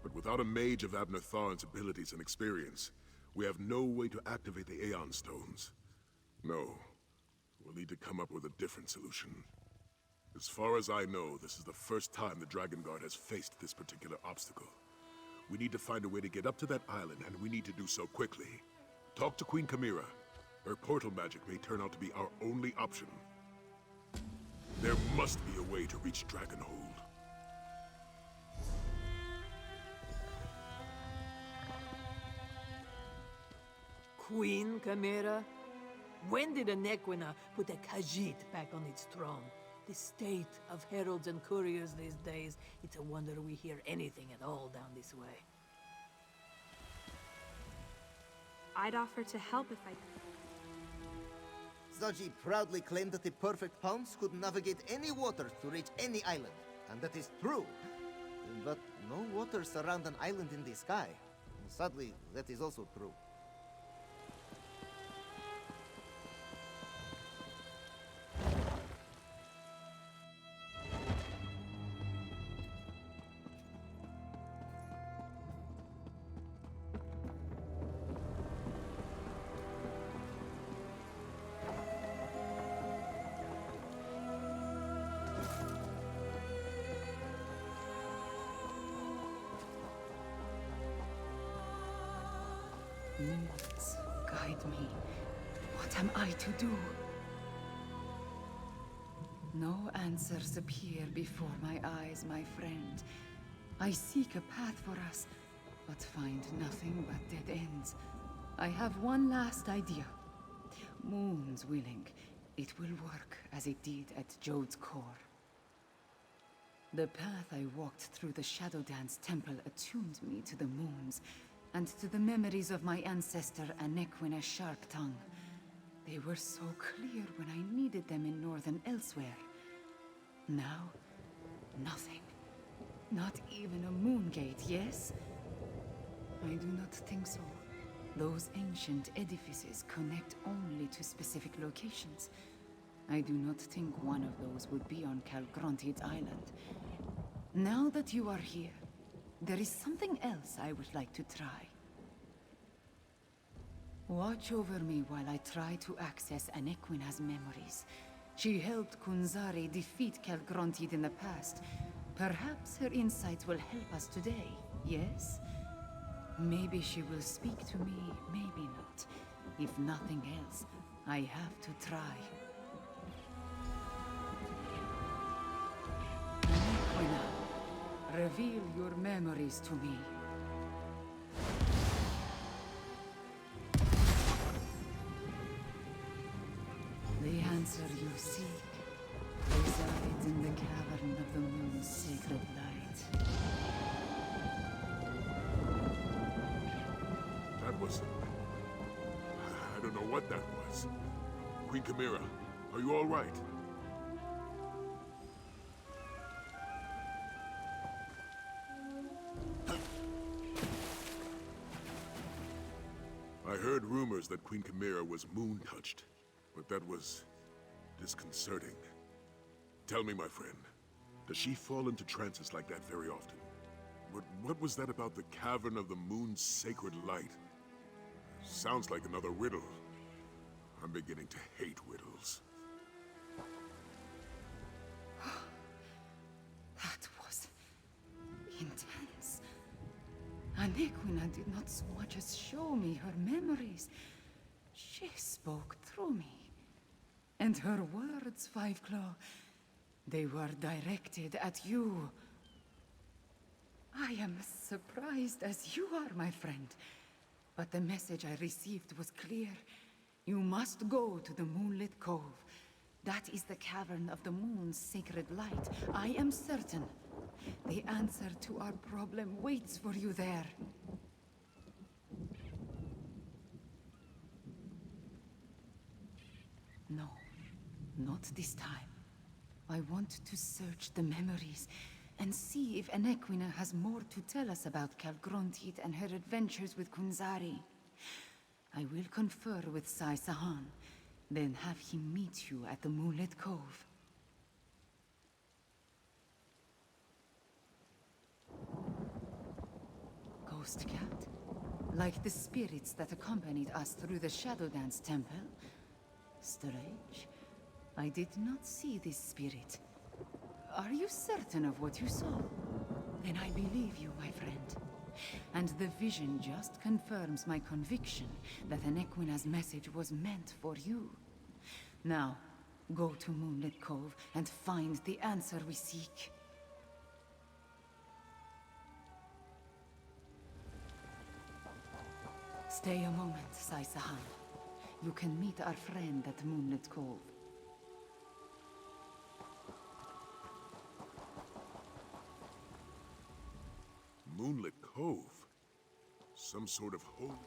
but without a mage of Abner Tharn's abilities and experience, we have no way to activate the Aeon Stones. No, we'll need to come up with a different solution. As far as I know, this is the first time the Dragon Guard has faced this particular obstacle. We need to find a way to get up to that island, and we need to do so quickly. Talk to Queen Chimera. Her portal magic may turn out to be our only option. There must be a way to reach Dragonhold. Queen Chimera? When did Anequina put a Khajiit back on its throne? The state of heralds and couriers these days, it's a wonder we hear anything at all down this way. I'd offer to help if I... Zaji proudly claimed that the perfect palms could navigate any waters to reach any island. And that is true. But no waters surround an island in the sky. Sadly, that is also true. Moons, guide me. What am I to do? No answers appear before my eyes, my friend. I seek a path for us, but find nothing but dead ends. I have one last idea. Moons willing, it will work as it did at Jode's core. The path I walked through the Shadow Dance Temple attuned me to the moons, and to the memories of my ancestor Anequina Sharptongue. They were so clear when I needed them in northern elsewhere. Now, nothing. Not even a moon gate, yes? I do not think so. Those ancient edifices connect only to specific locations. I do not think one of those would be on Calgrantid's island. Now that you are here, there is something else I would like to try. Watch over me while I try to access Anequina's memories. She helped Kunzari defeat Calgrantid in the past. Perhaps her insights will help us today, yes? Maybe she will speak to me, maybe not. If nothing else, I have to try. Nequina, reveal your memories to me. The answer you seek resides in the cavern of the moon's sacred light. That was... I don't know what that was. Queen Chimera, are you all right? I heard rumors that Queen Chimera was moon-touched, but that was disconcerting. Tell me, my friend, does she fall into trances like that very often? What was that about the cavern of the moon's sacred light? Sounds like another riddle. I'm beginning to hate riddles. That was intense. Nequina did not so much as show me her memories. She spoke through me. And her words, Five Claw, they were directed at you. I am as surprised as you are, my friend. But the message I received was clear. You must go to the Moonlit Cove. That is the cavern of the moon's sacred light. I am certain. The answer to our problem waits for you there. No, not this time. I want to search the memories and see if Nequina has more to tell us about Calgrontit and her adventures with Kunzari. I will confer with Sai Sahan, then have him meet you at the Moonlit Cove. Ghost Cat? Like the spirits that accompanied us through the Shadow Dance Temple? Strange. I did not see this spirit. Are you certain of what you saw? Then I believe you, my friend. And the vision just confirms my conviction that Nequina's message was meant for you. Now, go to Moonlit Cove and find the answer we seek. Stay a moment, Sai Sahan. You can meet our friend at Moonlit Cove. Moonlit Cove? Some sort of hole?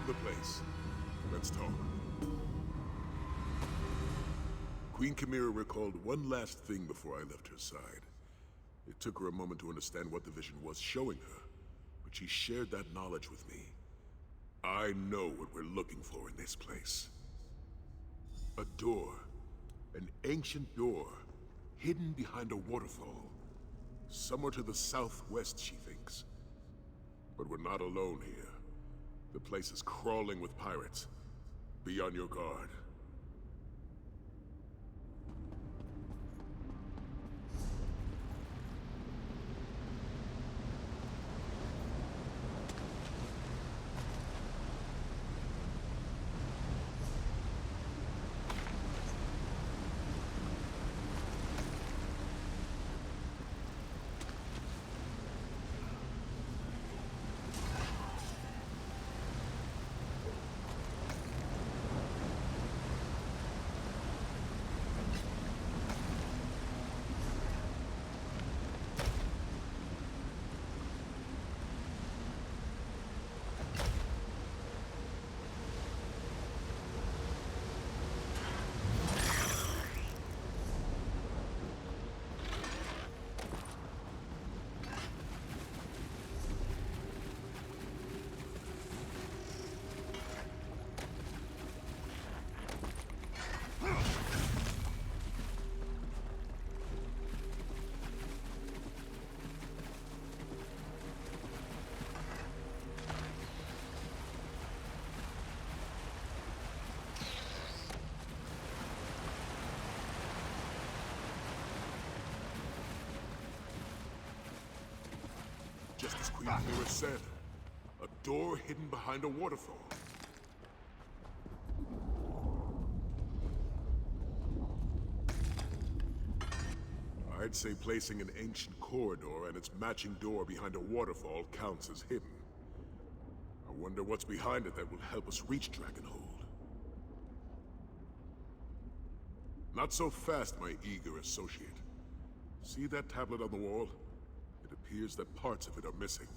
the place. Let's talk. Queen Chimera recalled one last thing before I left her side. It took her a moment to understand what the vision was showing her, but she shared that knowledge with me. I know what we're looking for in this place. A door. An ancient door, hidden behind a waterfall. Somewhere to the southwest, she thinks. But we're not alone here. The place is crawling with pirates. Be on your guard. Just as Queen Chimera said, a door hidden behind a waterfall. I'd say placing an ancient corridor and its matching door behind a waterfall counts as hidden. I wonder what's behind it that will help us reach Dragonhold. Not so fast, my eager associate. See that tablet on the wall? It appears that parts of it are missing.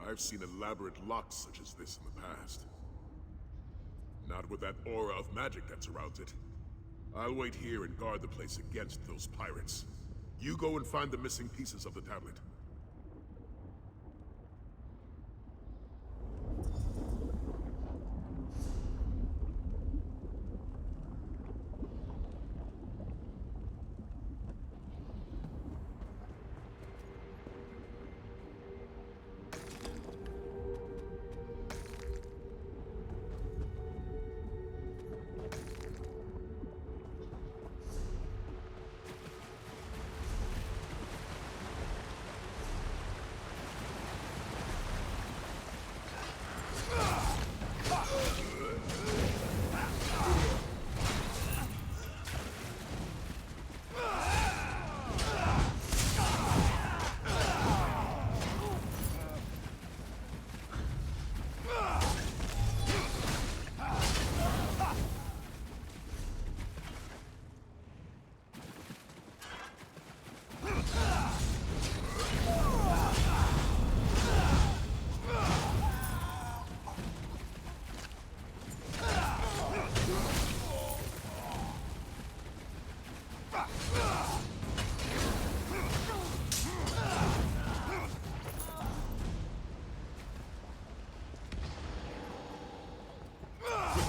I've seen elaborate locks such as this in the past. Not with that aura of magic that surrounds it. I'll wait here and guard the place against those pirates. You go and find the missing pieces of the tablet.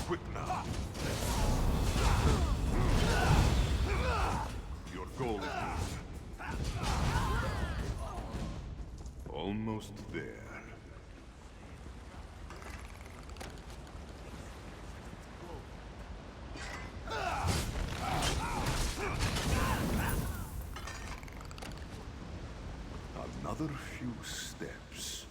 Quick now. Your goal is almost there. Another few steps.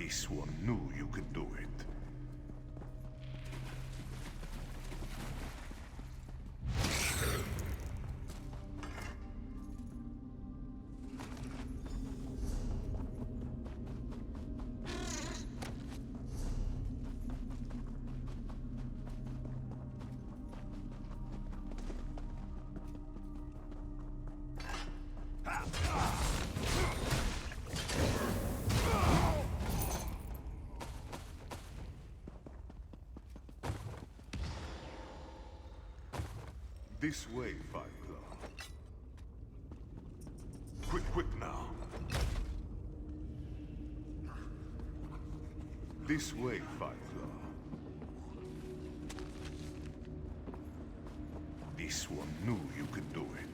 This one knew you could do it. This way, Firefly. Quick now. This way, Firefly. This one knew you could do it.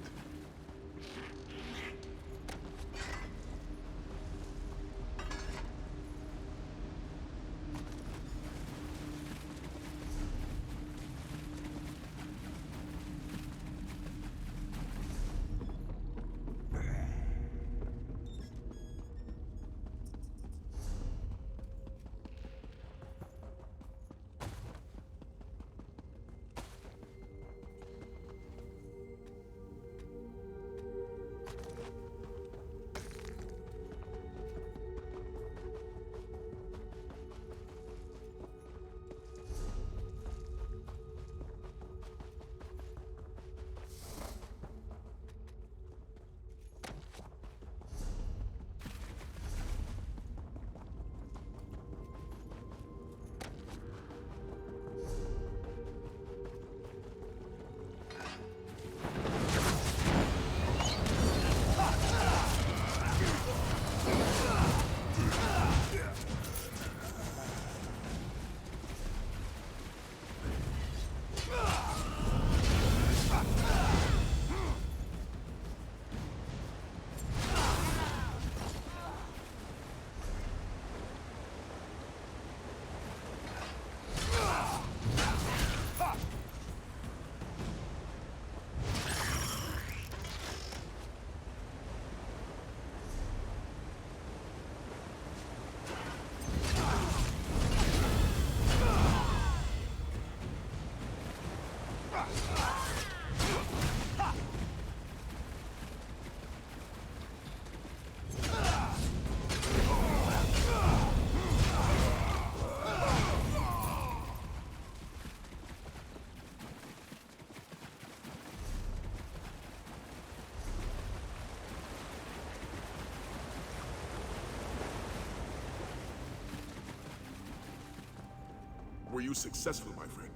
Were you successful, my friend?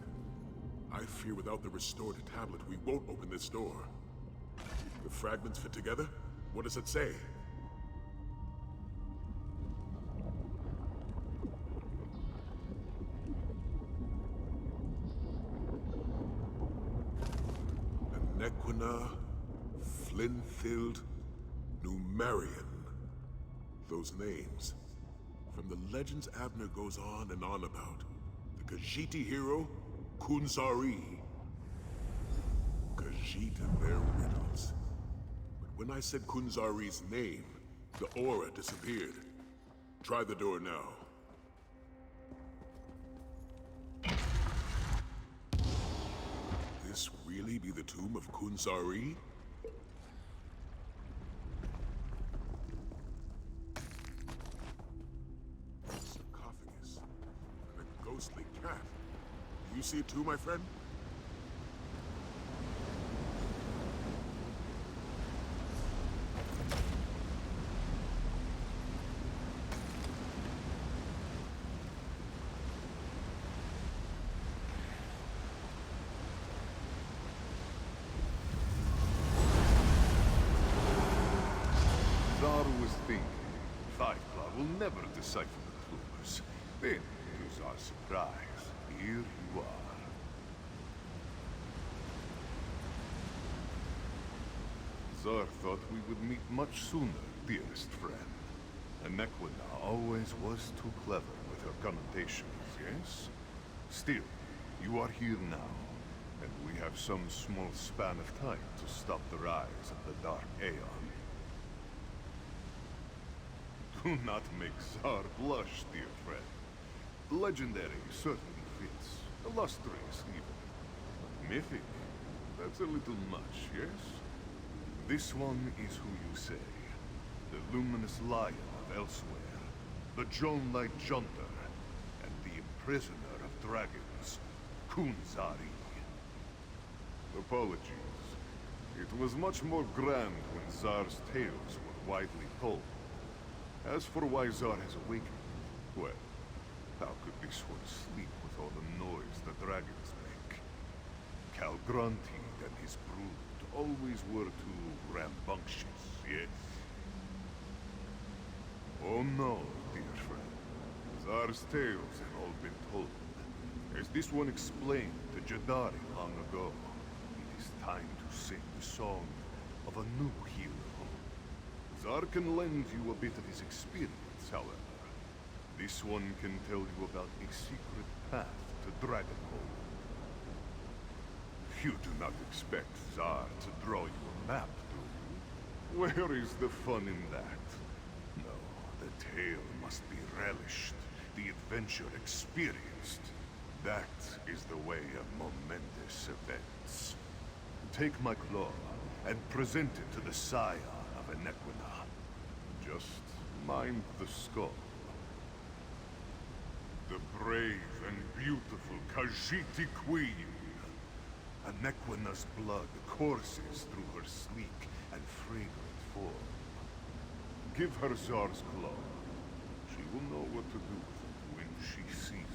I fear without the restored tablet, we won't open this door. The fragments fit together? What does it say? Anequina, Flinthild, Numerian. Those names. From the legends Abner goes on and on about. The Khajiit hero, Kunzari. Khajiit and their riddles. But when I said Kunzari's name, the aura disappeared. Try the door now. This really be the tomb of Kunzari? Sarcophagus. And a ghostly cat. Do you see it too, my friend? Zar was thinking, Firefly will never decipher the clues. Then, to Zar's surprise, here you are. Zar thought we would meet much sooner, dearest friend. Anequina always was too clever with her connotations, yes? Still, you are here now, and we have some small span of time to stop the rise of the Dark Aeon. Do not make Tsar blush, dear friend. Legendary certainly fits. Illustrious even. But mythic? That's a little much, yes? This one is who you say. The luminous lion of elsewhere. The Jonelight Junter. And the imprisoner of dragons. Kunzari. Apologies. It was much more grand when Tsar's tales were widely told. As for why Tsar has awakened, well, how could this one sleep with all the noise the dragons make? Calgrontiid and his brood always were too rambunctious, yes? Oh no, dear friend. Tsar's tales have all been told. As this one explained to Jadari long ago, it is time to sing the song of a new hero. Tsar can lend you a bit of his experience, however. This one can tell you about a secret path to Dragonhold. You do not expect Tsar to draw you a map, do you? Where is the fun in that? No, the tale must be relished, the adventure experienced. That is the way of momentous events. Take my claw and present it to the scion of Enequina. Just mind the skull. The brave and beautiful Khajiiti Queen. Enequina's blood courses through her sleek and fragrant form. Give her Tsar's claw. She will know what to do with it when she sees it.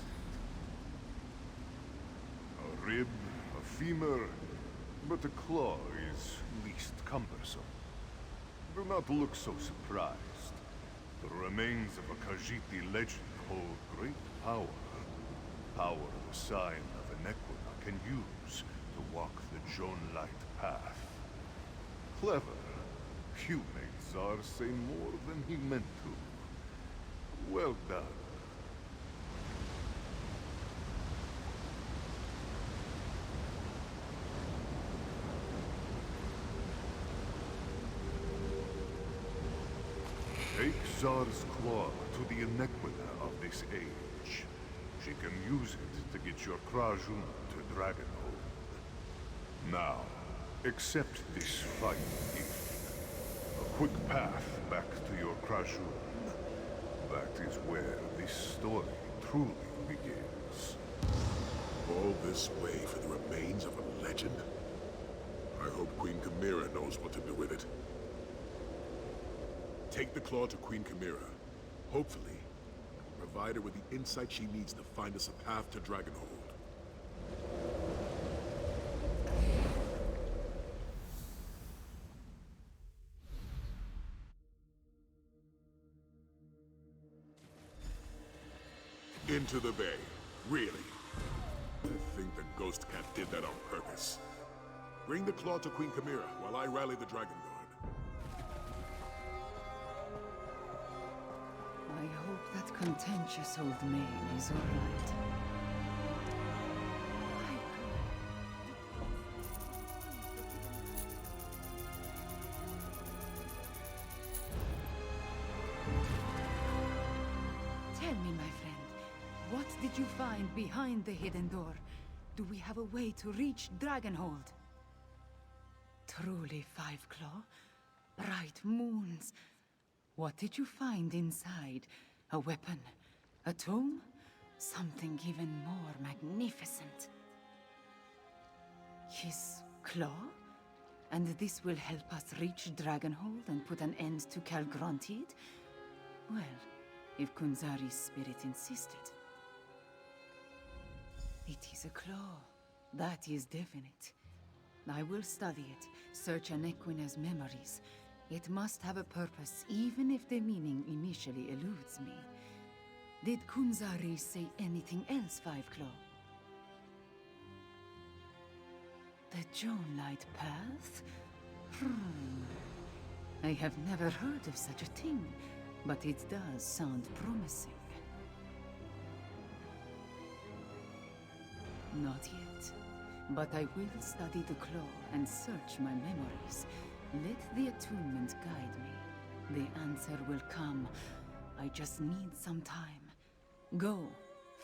A rib, a femur, but a claw is least cumbersome. Do not look so surprised. The remains of a Khajiiti legend hold great power. Power the scion of Enequina can use to walk the Jonelight path. Clever. You made Tsar say more than he meant to. Well done. Take Tsar's claw to the Enequina of this age. She can use it to get your Krajun to Dragonhold. Now, accept this final gift. A quick path back to your Krajun. That is where this story truly begins. All this way for the remains of a legend? I hope Queen Chimera knows what to do with it. Take the claw to Queen Chimera. Hopefully, provide her with the insight she needs to find us a path to Dragonhold. Into the bay. Really? I think the Ghost Cat did that on purpose. Bring the claw to Queen Chimera while I rally the Dragon Guard. I hope that contentious old man is all right. Tell me, my friend, what did you find behind the hidden door? Do we have a way to reach Dragonhold? Truly, Five Claw? Bright moons. What did you find inside? A weapon? A tomb? Something even more magnificent. His claw? And this will help us reach Dragonhold and put an end to Calgrontiid? Well, if Kunzari's spirit insisted. It is a claw. That is definite. I will study it, search Enequina's memories. It must have a purpose, even if the meaning initially eludes me. Did Kunzari say anything else, Five Claw? The Jonelight path? I have never heard of such a thing, but it does sound promising. Not yet, but I will study the claw and search my memories. Let the attunement guide me. The answer will come I just need some time. Go,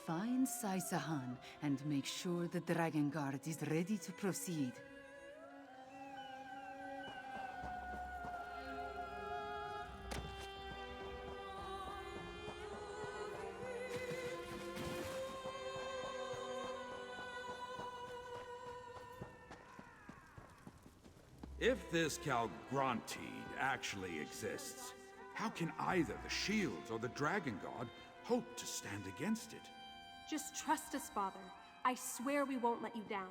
find Sai-Sahan and make sure the Dragon Guard is ready to proceed. If this Calgronti actually exists, how can either the Shields or the Dragon God hope to stand against it? Just trust us, Father. I swear we won't let you down.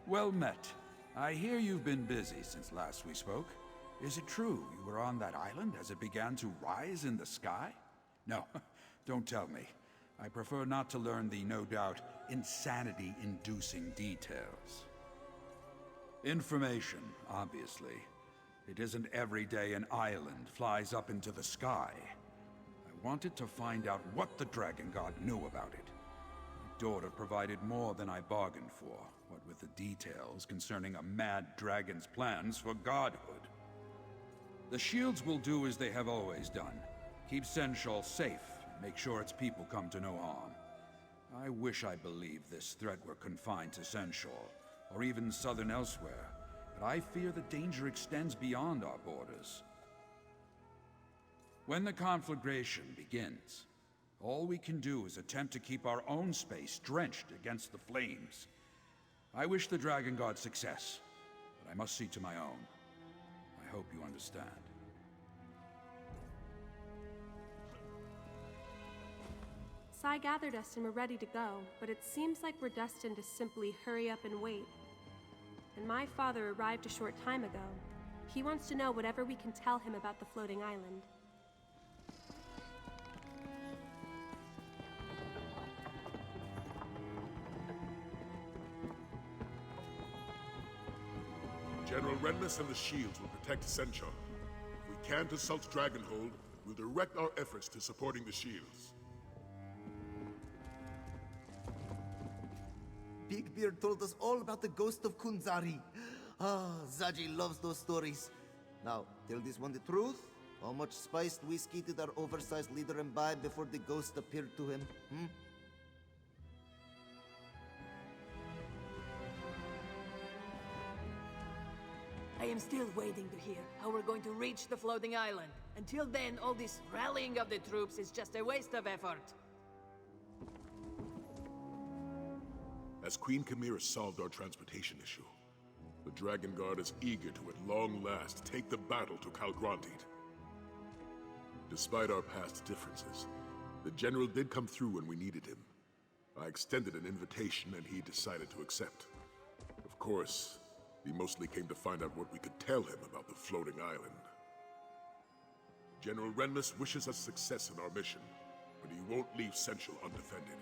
Well met. I hear you've been busy since last we spoke. Is it true you were on that island as it began to rise in the sky? No, don't tell me. I prefer not to learn the, no doubt, insanity-inducing details. Information, obviously. It isn't every day an island flies up into the sky. I wanted to find out what the Dragon God knew about it. My daughter provided more than I bargained for, what with the details concerning a mad dragon's plans for godhood. The Shields will do as they have always done. Keep Senshal safe. Make sure its people come to no harm. I wish I believed this threat were confined to Senshal, or even southern elsewhere, but I fear the danger extends beyond our borders. When the conflagration begins, all we can do is attempt to keep our own space drenched against the flames. I wish the Dragon God success, but I must see to my own. I hope you understand. Sai gathered us and we're ready to go, but it seems like we're destined to simply hurry up and wait. And my father arrived a short time ago. He wants to know whatever we can tell him about the floating island. General Renmus and the Shields will protect Senshal. If we can't assault Dragonhold, we'll direct our efforts to supporting the Shields. Big Beard told us all about the ghost of Kunzari. Ah, Zaji loves those stories. Now, tell this one the truth? How much spiced whiskey did our oversized leader imbibe before the ghost appeared to him? I am still waiting to hear how we're going to reach the floating island. Until then, all this rallying of the troops is just a waste of effort. As Queen Chimera solved our transportation issue, the Dragon Guard is eager to at long last take the battle to Calgrontit. Despite our past differences, the General did come through when we needed him. I extended an invitation and he decided to accept. Of course, he mostly came to find out what we could tell him about the floating island. General Renmus wishes us success in our mission, but he won't leave Senshal undefended.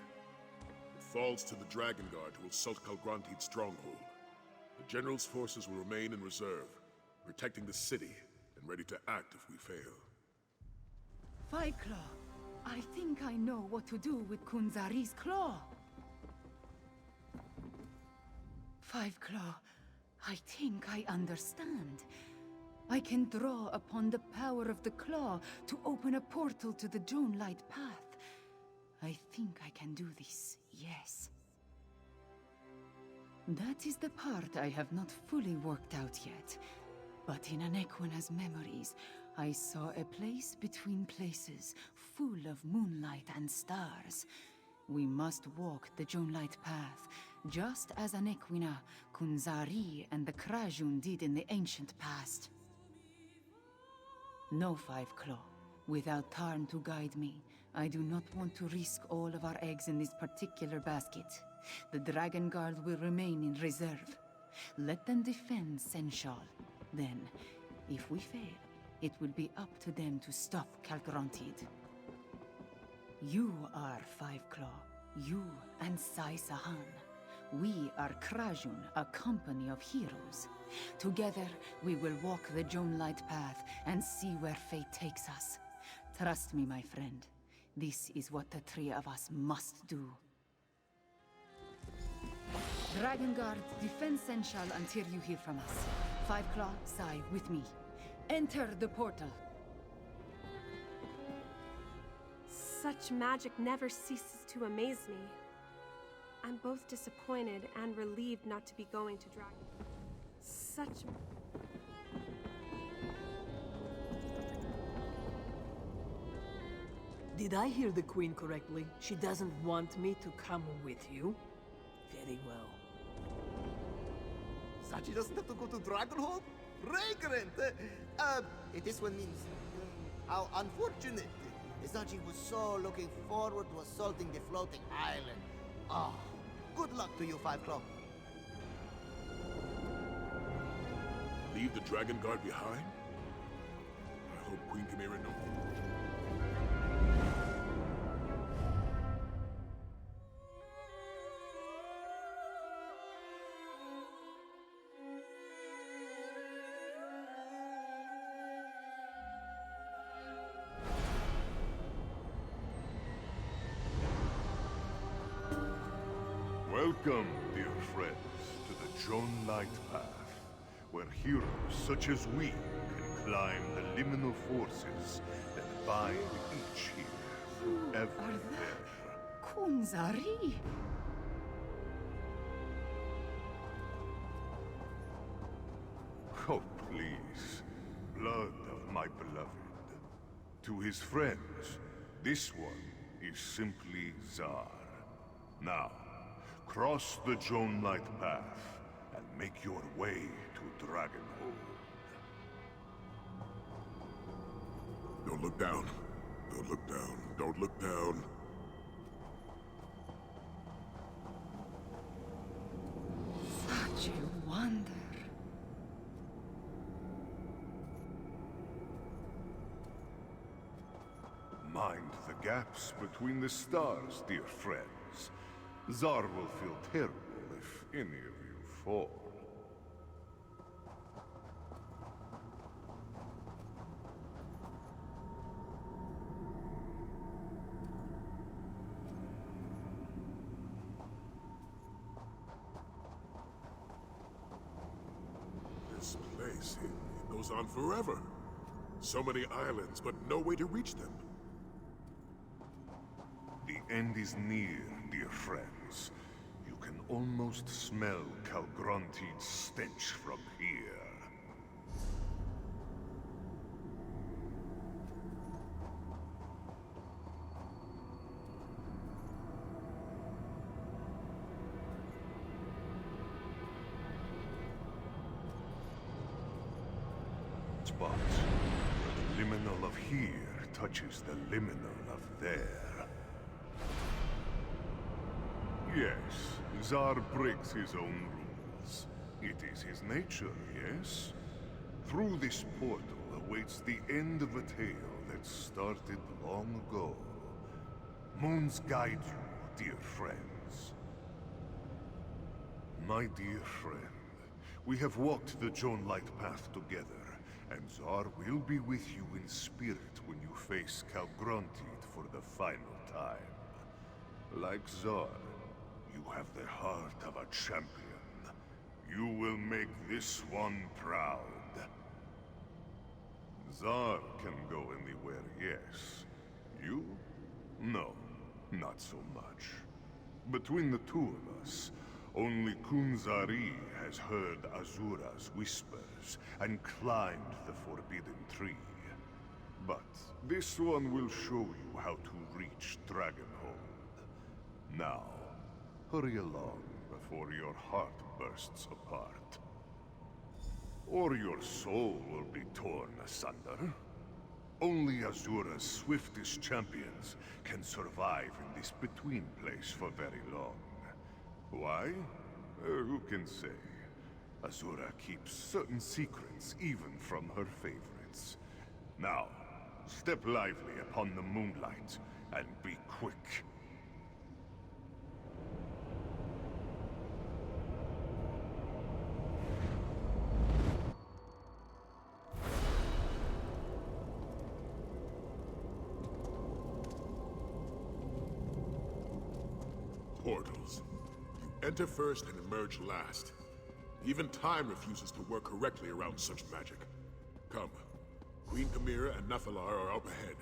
It falls to the Dragon Guard to assault Calgrontit's stronghold. The General's forces will remain in reserve, protecting the city and ready to act if we fail. Five Claw, I think I know what to do with Kunzari's claw. Five Claw, I think I understand. I can draw upon the power of the claw to open a portal to the June Light Path. I think I can do this, yes. That is the part I have not fully worked out yet. But in Anequina's memories, I saw a place between places, full of moonlight and stars. We must walk the June Light Path, just as Anequina, Kunzari, and the Krajun did in the ancient past. No, Five Claw. Without Tarn to guide me, I do not want to risk all of our eggs in this particular basket. The Dragon Guard will remain in reserve. Let them defend Senshal. Then, if we fail, it will be up to them to stop Calgrontit. You are Five Claw. You and Sai-Sahan. We are Krajun, a company of heroes. Together, we will walk the June Light Path and see where fate takes us. Trust me, my friend. This is what the three of us must do. Dragon Guard, defend Senshal until you hear from us. Five Claw, Sai, with me. Enter the portal. Such magic never ceases to amaze me. I'm both disappointed and relieved not to be going to Dragon. Such... Did I hear the Queen correctly? She doesn't want me to come with you? Very well. Sachi doesn't have to go to Dragonhold? Fragrant! This one means... how unfortunate. Sachi was so looking forward to assaulting the floating island. Ah, good luck to you, Five Claw. Leave the Dragon Guard behind? I hope Queen Chimera knows. Welcome, dear friends, to the Joan Light Path, where heroes such as we can climb the liminal forces that bind each here through every there. Kunzari? Oh, please. Blood of my beloved. To his friends, this one is simply Zar. Now, cross the Joan Light Path and make your way to Dragonhold. Don't look down. Don't look down. Don't look down. Such a wonder. Mind the gaps between the stars, dear friends. Zar will feel terrible if any of you fall. This place, it goes on forever. So many islands, but no way to reach them. The end is near, dear friends. You can almost smell Calgronti's stench from here. But the liminal of here touches the liminal of there. Yes, Zar breaks his own rules. It is his nature, yes? Through this portal awaits the end of a tale that started long ago. Moons guide you, dear friends. My dear friend, we have walked the Joan Light Path together, and Zar will be with you in spirit when you face Calgrontiid for the final time. Like Zar, you have the heart of a champion. You will make this one proud. Zar can go anywhere, yes. You? No, not so much. Between the two of us, only Kunzari has heard Azura's whispers and climbed the Forbidden Tree. But this one will show you how to reach Dragonhold. Now, hurry along before your heart bursts apart. Or your soul will be torn asunder. Only Azura's swiftest champions can survive in this between place for very long. Why? Who can say? Azura keeps certain secrets even from her favorites. Now, step lively upon the moonlight and be quick. Portals. You enter first and emerge last. Even time refuses to work correctly around such magic. Come, Queen Chimera and Nephilar are up ahead.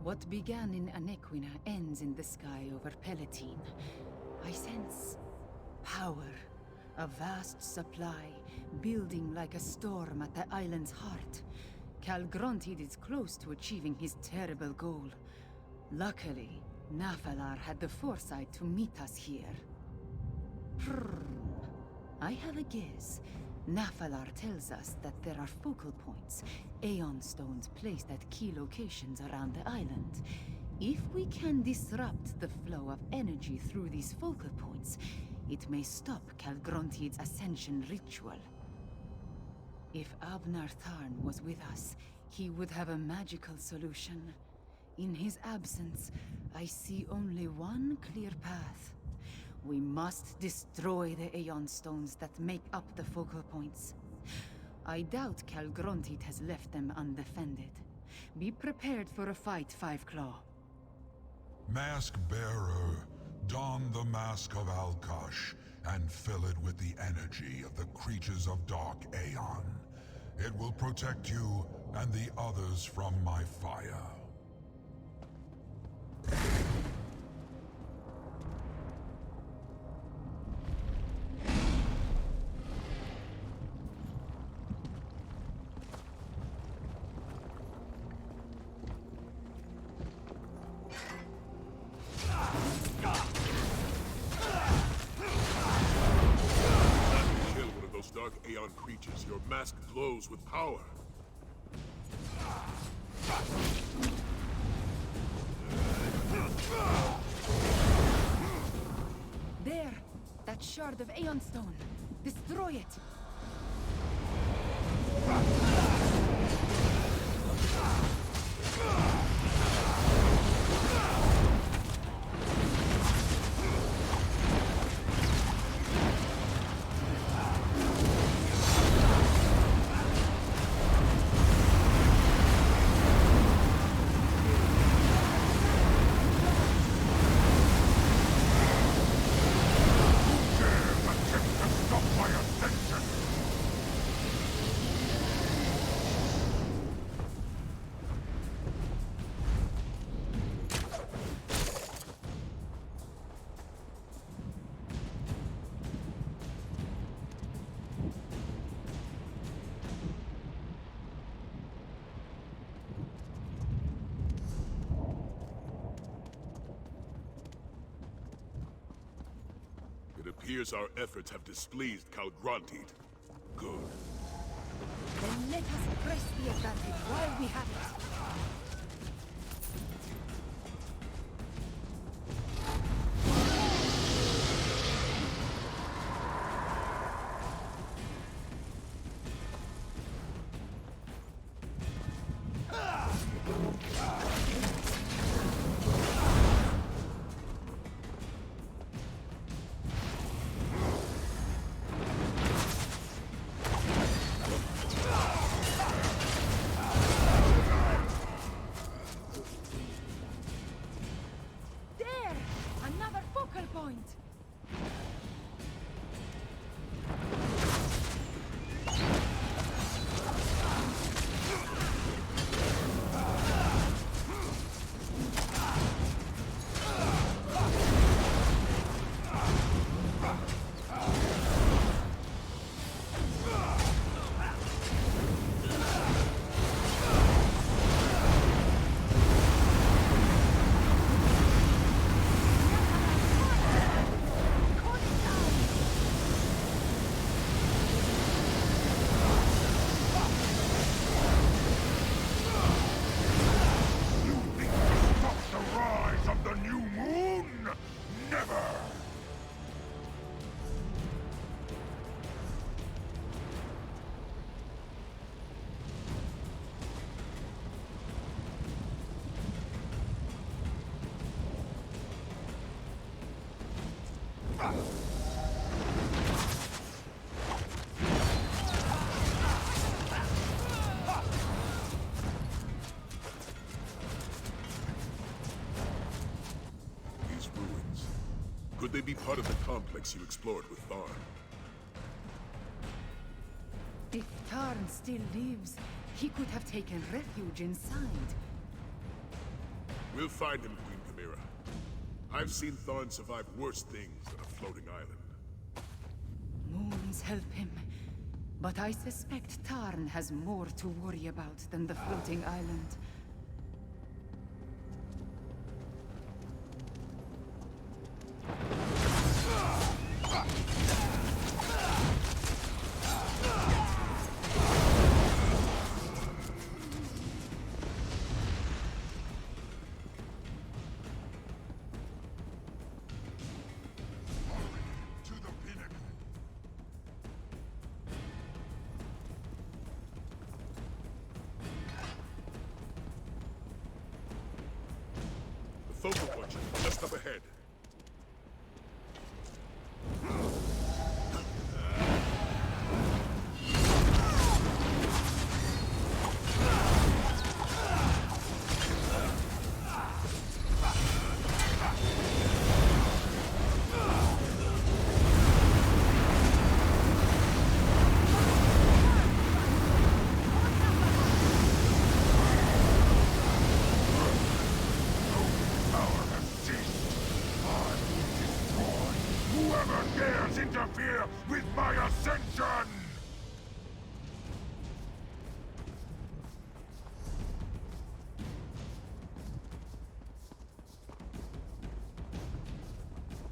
What began in Anequina ends in the sky over Palatine. I sense power, a vast supply, building like a storm at the island's heart. Calgrontid is close to achieving his terrible goal. Luckily, Nephilar had the foresight to meet us here. I have a guess. Nephilar tells us that there are focal points, Aeon Stones placed at key locations around the island. If we can disrupt the flow of energy through these focal points, it may stop Calgrontid's ascension ritual. If Abnar Tharn was with us, he would have a magical solution. In his absence, I see only one clear path. We must destroy the Aeon Stones that make up the focal points. I doubt Calgrontid has left them undefended. Be prepared for a fight, Five Claw. Mask Bearer, don the mask of Alkash and fill it with the energy of the creatures of Dark Aeon. It will protect you and the others from my fire. Dark Aeon creatures, your mask glows with power. There! That shard of Aeon Stone! Destroy it! It appears our efforts have displeased Calgrontid. Good. Then let us press the advantage while we have it. Could they be part of the complex you explored with Tharn? If Tarn still lives, he could have taken refuge inside. We'll find him, Queen Chimera. I've seen Tharn survive worse things than a floating island. Moons help him. But I suspect Tarn has more to worry about than the floating island. Focal point, just up ahead. Interfere with my ascension!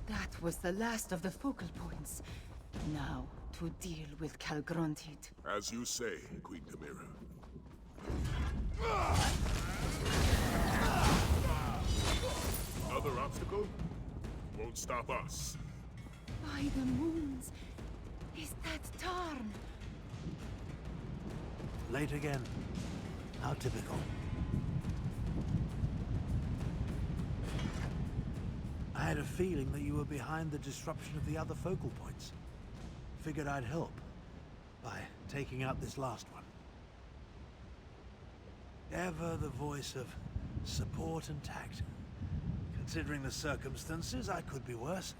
That was the last of the focal points. Now, to deal with Calgrontit. As you say, Queen Chimera. Another obstacle? Won't stop us. By the moons! Is that Tarn? Late again. How typical. I had a feeling that you were behind the disruption of the other focal points. Figured I'd help by taking out this last one. Ever the voice of support and tact. Considering the circumstances, I could be worse.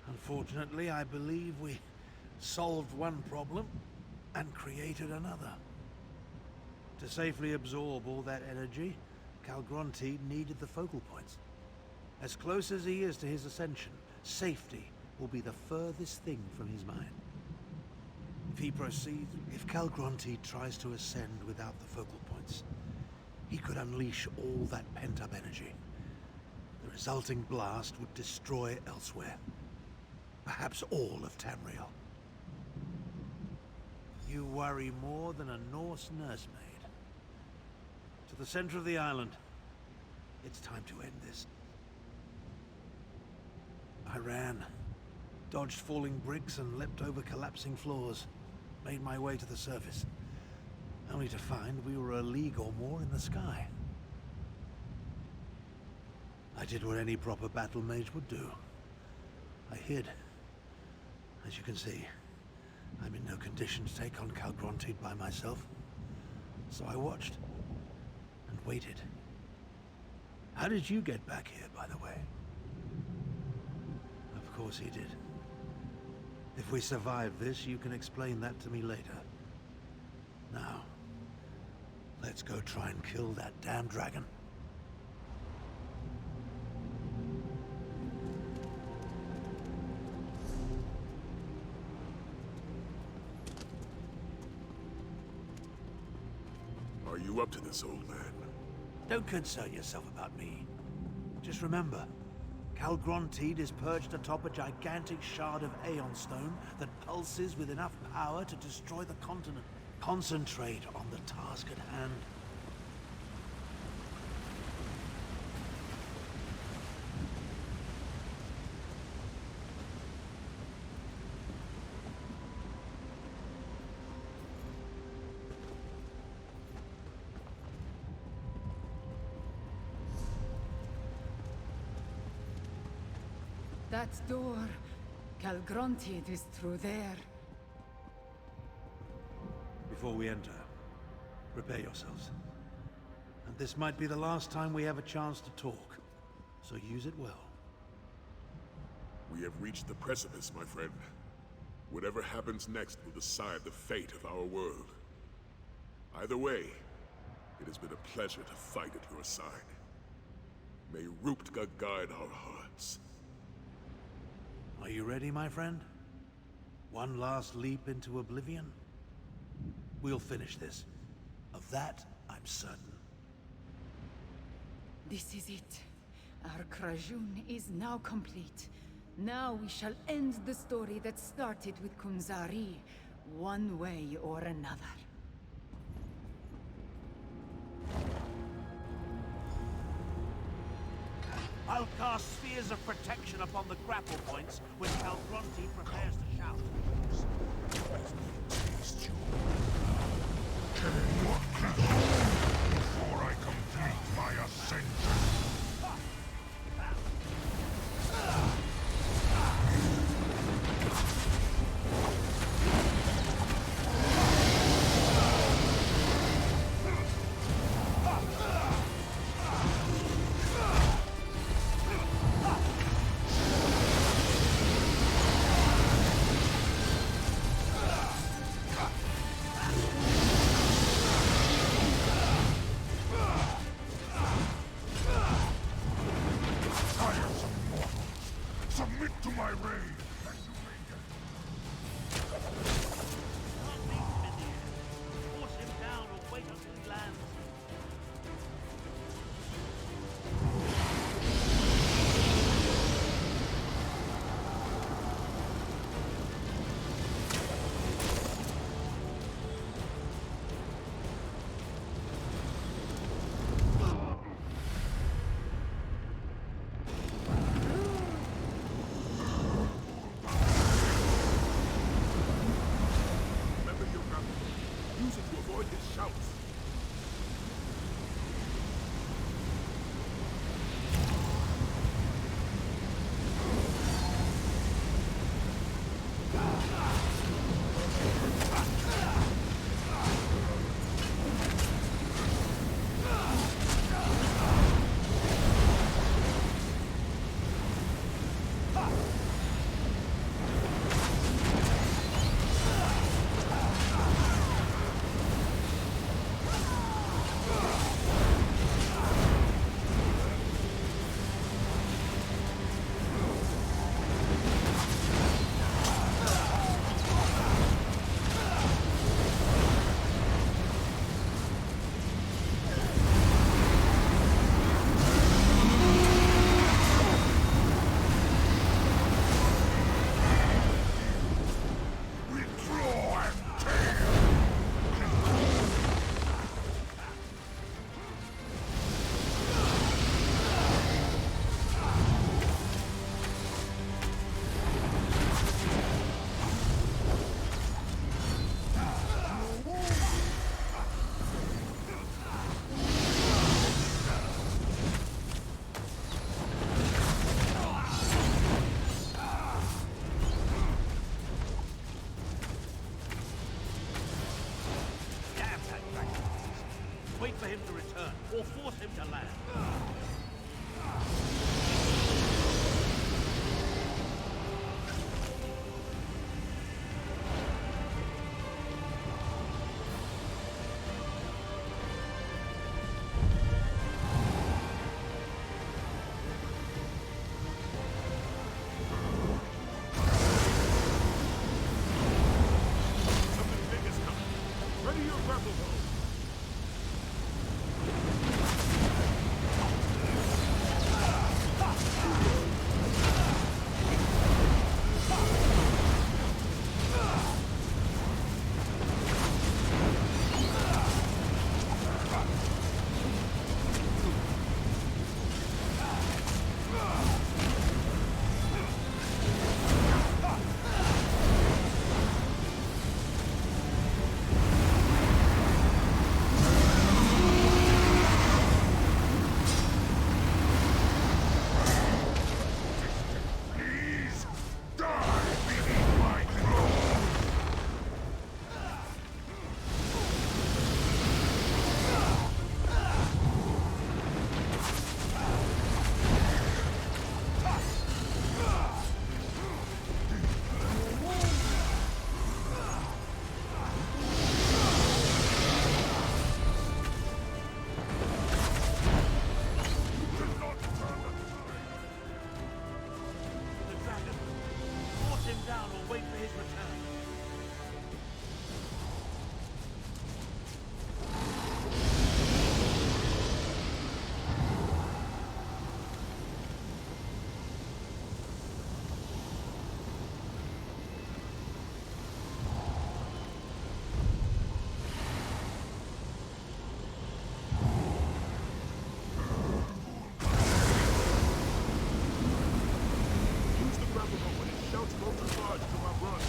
Unfortunately, I believe we solved one problem and created another. To safely absorb all that energy, Calgrontit needed the focal points. As close as he is to his ascension, safety will be the furthest thing from his mind. If he proceeds, if Calgrontit tries to ascend without the focal points, he could unleash all that pent-up energy. The resulting blast would destroy elsewhere. Perhaps all of Tamriel. You worry more than a Norse nursemaid. To the center of the island. It's time to end this. I ran, dodged falling bricks and leapt over collapsing floors, made my way to the surface, only to find we were a league or more in the sky. I did what any proper battle mage would do. I hid. As you can see, I'm in no condition to take on Calgrontit by myself. So I watched and waited. How did you get back here, by the way? Of course he did. If we survive this, you can explain that to me later. Now, let's go try and kill that damn dragon. Are you up to this, old man? Don't concern yourself about me. Just remember, Calgrontit is perched atop a gigantic shard of Aeon Stone that pulses with enough power to destroy the continent. Concentrate on the task at hand. That door. Calgrontit is through there. Before we enter, prepare yourselves. And this might be the last time we have a chance to talk, so use it well. We have reached the precipice, my friend. Whatever happens next will decide the fate of our world. Either way, it has been a pleasure to fight at your side. May Ruptka guide our hearts. Are you ready, my friend? One last leap into oblivion? We'll finish this. Of that, I'm certain. This is it. Our Krajun is now complete. Now we shall end the story that started with Kunzari, one way or another. I'll cast spheres of protection upon the grapple points when Calgronti prepares to shout. Taste you. Before I complete my ascension. Wait for him to return, or force him to land. Something big is coming. Ready your grapple bow. down or wait for his return. Use the grapple hook when it shouts molten large to my run.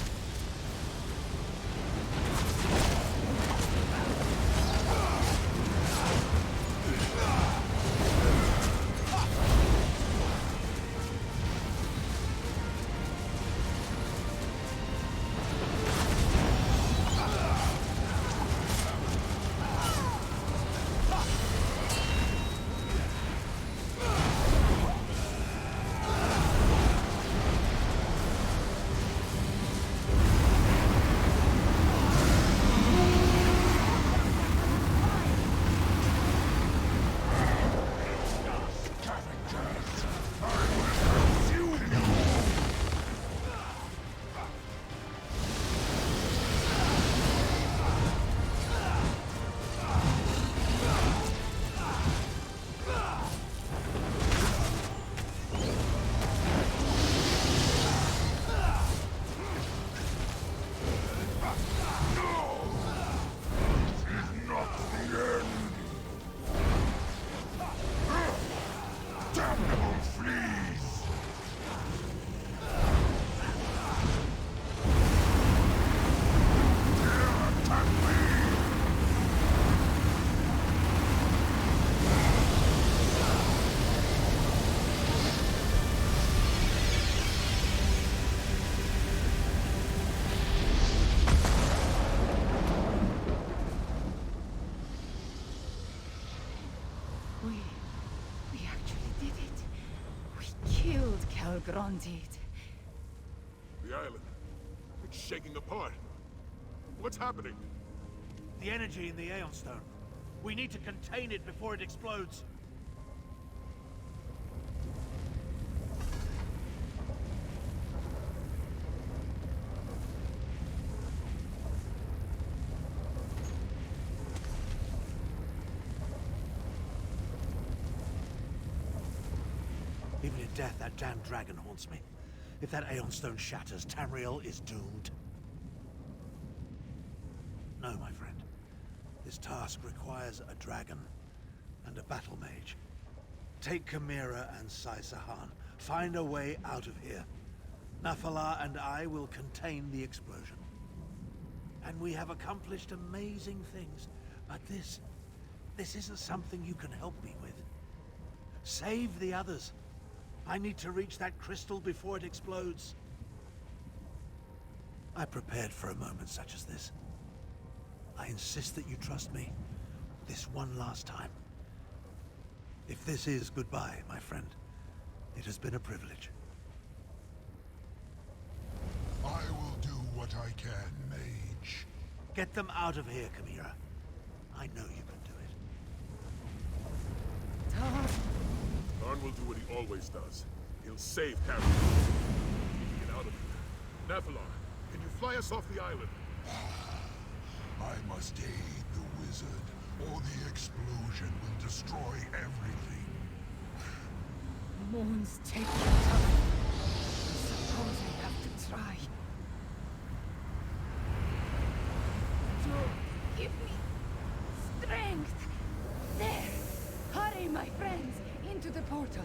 We actually did it. We killed Calgrondid. The island. It's shaking apart. What's happening? The energy in the Aeon Stone. We need to contain it before it explodes. Even in death, that damned dragon haunts me. If that Aeon Stone shatters, Tamriel is doomed. No, my friend. This task requires a dragon and a battle mage. Take Chimera and Sai-Sahan. Find a way out of here. Nafalar and I will contain the explosion. And we have accomplished amazing things. But this isn't something you can help me with. Save the others. I need to reach that crystal before it explodes. I prepared for a moment such as this. I insist that you trust me. This one last time. If this is goodbye, my friend, it has been a privilege. I will do what I can, mage. Get them out of here, Chimera. I know you can do it. Tarn will do what he always does. He'll save Carrie. We need to get out of here. Nafalar, can you fly us off the island? I must aid the wizard, or the explosion will destroy everything. Moons take your time. I suppose I have to try. To give me strength. There! Hurry, my friends, into the portal.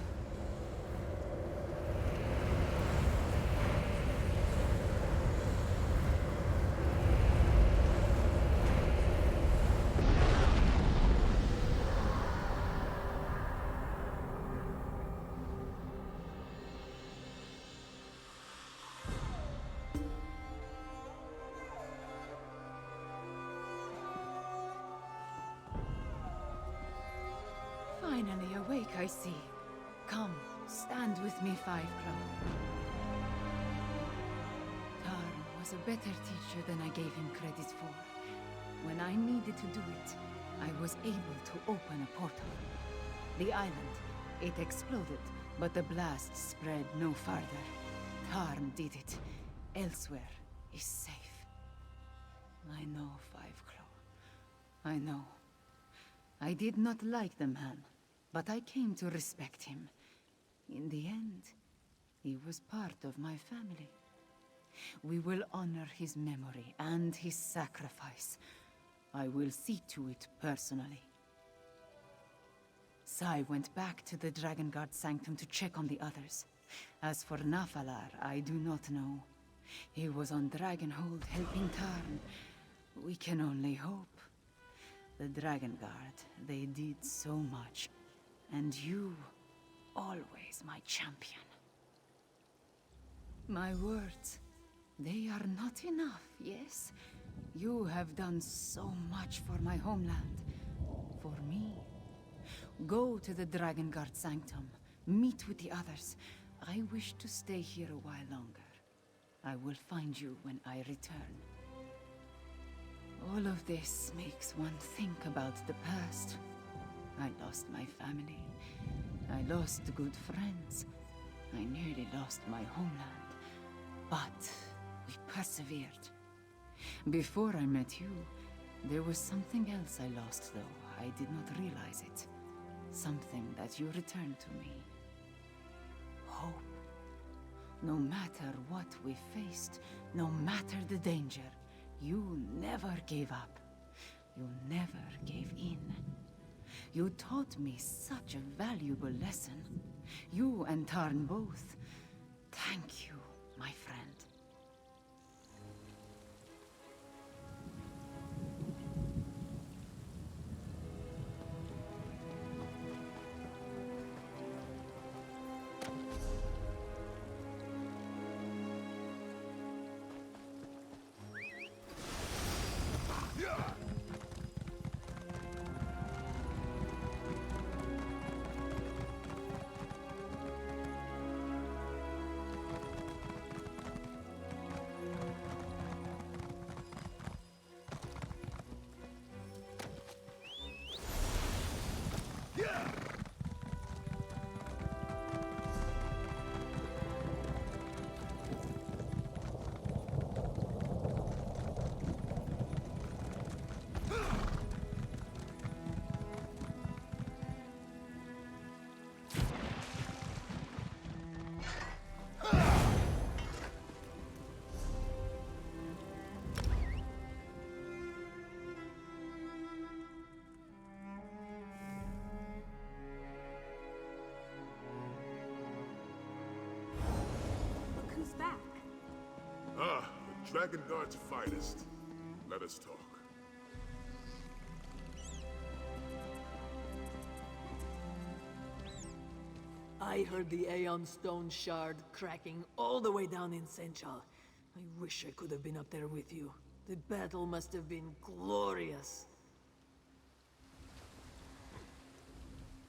Finally awake, I see. Come, stand with me, Five-Claw. Tarn was a better teacher than I gave him credit for. When I needed to do it, I was able to open a portal. The island, it exploded, but the blast spread no farther. Tarn did it. elsewhere is safe. I know, Fiveclaw. I know. I did not like the man, but I came to respect him. In the end, he was part of my family. We will honor his memory and his sacrifice. I will see to it personally. Sai went back to the Dragon Guard Sanctum to check on the others. As for Nafalar, I do not know. He was on Dragonhold helping Tarn. We can only hope. The Dragon Guard, they did so much. And you, always my champion. My words, they are not enough, yes? You have done so much for my homeland. For me. Go to the Dragon Guard Sanctum. Meet with the others. I wish to stay here a while longer. I will find you when I return. All of this makes one think about the past. I lost my family. I lost good friends. I nearly lost my homeland. But we persevered. Before I met you, there was something else I lost, though. I did not realize it. Something that you returned to me. Hope. No matter what we faced, no matter the danger, you never gave up. You never gave in. You taught me such a valuable lesson. You and Tarn both. Thank you, my friend. Back. Ah, the Dragon Guard's finest. Let us talk. I heard the Aeon Stone Shard cracking all the way down in Senchal. I wish I could have been up there with you. The battle must have been glorious.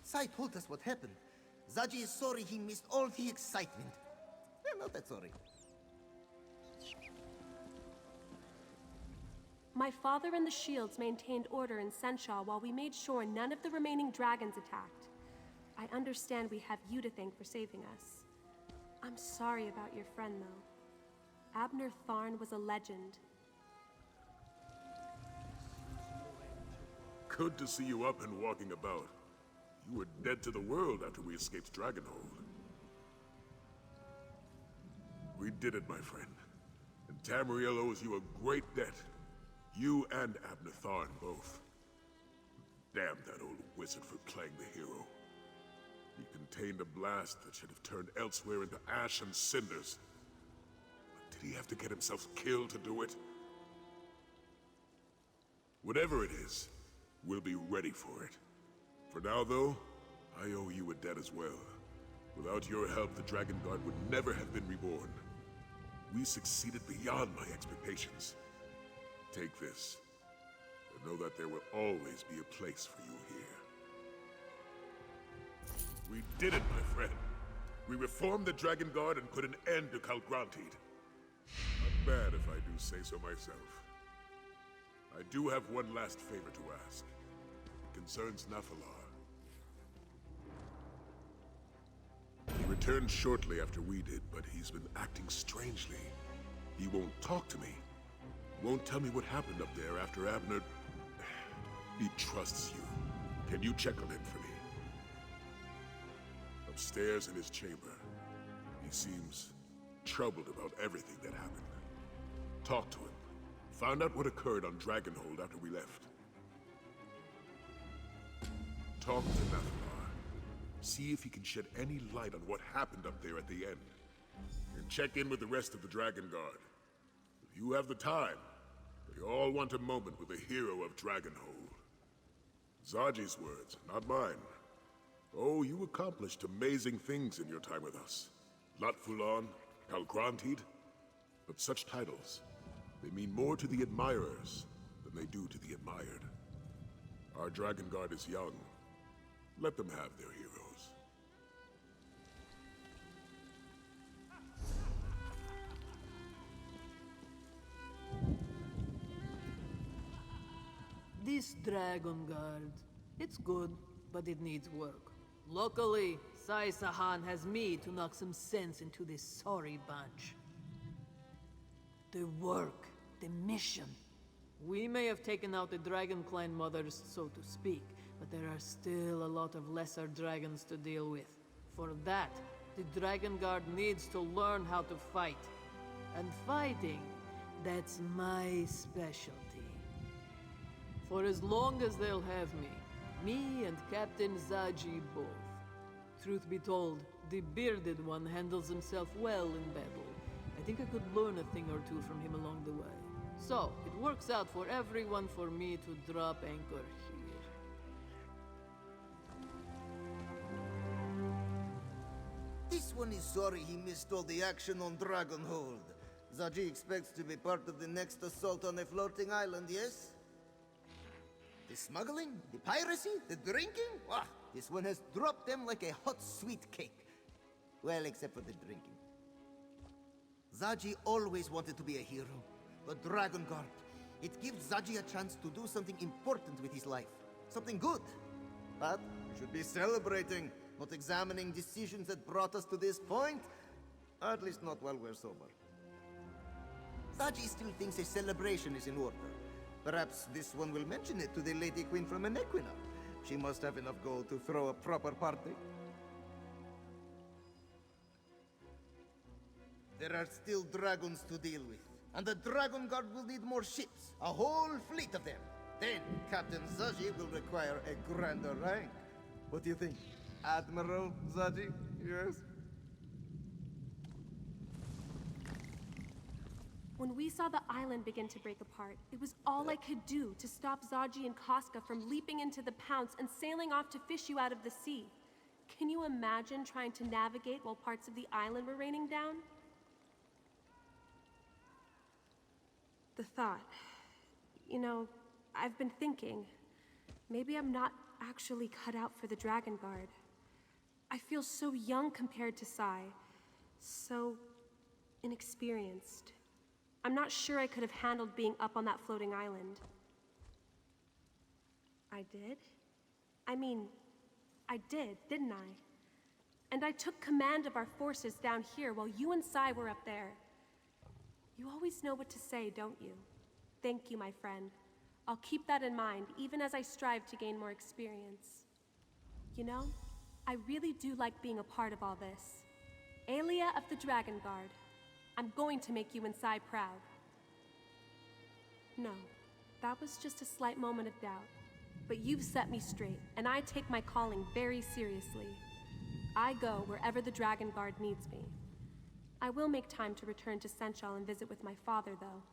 Sai told us what happened. Zaji is sorry he missed all the excitement. I'm not that sorry. My father and the Shields maintained order in Senchal while we made sure none of the remaining dragons attacked. I understand we have you to thank for saving us. I'm sorry about your friend, though. Abner Tharn was a legend. Good to see you up and walking about. You were dead to the world after we escaped Dragonhold. We did it, my friend. And Tamriel owes you a great debt. You and Abner Tharn both. Damn that old wizard for playing the hero. He contained a blast that should have turned elsewhere into ash and cinders. But did he have to get himself killed to do it? Whatever it is, we'll be ready for it. For now, though, I owe you a debt as well. Without your help, the Dragon Guard would never have been reborn. We succeeded beyond my expectations. Take this, and know that there will always be a place for you here. We did it, my friend. We reformed the Dragon Guard and put an end to Calgrantid. Not bad if I do say so myself. I do have one last favor to ask. It concerns Nafalar. He returned shortly after we did, but he's been acting strangely. He won't talk to me. Won't tell me what happened up there after Abner... He trusts you. Can you check on him for me? Upstairs in his chamber. He seems troubled about everything that happened. Talk to him. Find out what occurred on Dragonhold after we left. Talk to Nathalar. See if he can shed any light on what happened up there at the end. And check in with the rest of the Dragon Guard. If you have the time, they all want a moment with the hero of Dragonhold. Zaji's words, not mine. Oh, you accomplished amazing things in your time with us. Lat Fulan, Kalgrantid. But such titles, they mean more to the admirers than they do to the admired. Our Dragon Guard is young. Let them have their heroes. This Dragon Guard, it's good, but it needs work. Luckily, Sai Sahan has me to knock some sense into this sorry bunch. The work, the mission. We may have taken out the Dragon Clan mothers, so to speak, but there are still a lot of lesser dragons to deal with. For that, the Dragon Guard needs to learn how to fight. And fighting, that's my specialty. For as long as they'll have me and Captain Zaji both. Truth be told, the bearded one handles himself well in battle. I think I could learn a thing or two from him along the way. So, it works out for everyone for me to drop anchor here. This one is sorry he missed all the action on Dragonhold. Zaji expects to be part of the next assault on a floating island, yes? The smuggling, the piracy, the drinking? Wah, this one has dropped them like a hot sweet cake. Well, except for the drinking. Zaji always wanted to be a hero. The Dragon Guard. It gives Zaji a chance to do something important with his life. Something good. But we should be celebrating, not examining decisions that brought us to this point. At least not while we're sober. Zaji still thinks a celebration is in order. Perhaps this one will mention it to the Lady Queen from Enequina. She must have enough gold to throw a proper party. There are still dragons to deal with. And the Dragon Guard will need more ships. A whole fleet of them. Then Captain Zaji will require a grander rank. What do you think? Admiral Zaji? Yes? When we saw the island begin to break apart, it was all I could do to stop Zaji and Casca from leaping into the pounce and sailing off to fish you out of the sea. Can you imagine trying to navigate while parts of the island were raining down? The thought. You know, I've been thinking, maybe I'm not actually cut out for the Dragon Guard. I feel so young compared to Sai, so inexperienced. I'm not sure I could have handled being up on that floating island. I did? I mean, I did, didn't I? And I took command of our forces down here while you and Sai were up there. You always know what to say, don't you? Thank you, my friend. I'll keep that in mind, even as I strive to gain more experience. You know, I really do like being a part of all this. Aelia of the Dragon Guard. I'm going to make you and Sai proud. No, that was just a slight moment of doubt. But you've set me straight, and I take my calling very seriously. I go wherever the Dragon Guard needs me. I will make time to return to Senchal and visit with my father, though.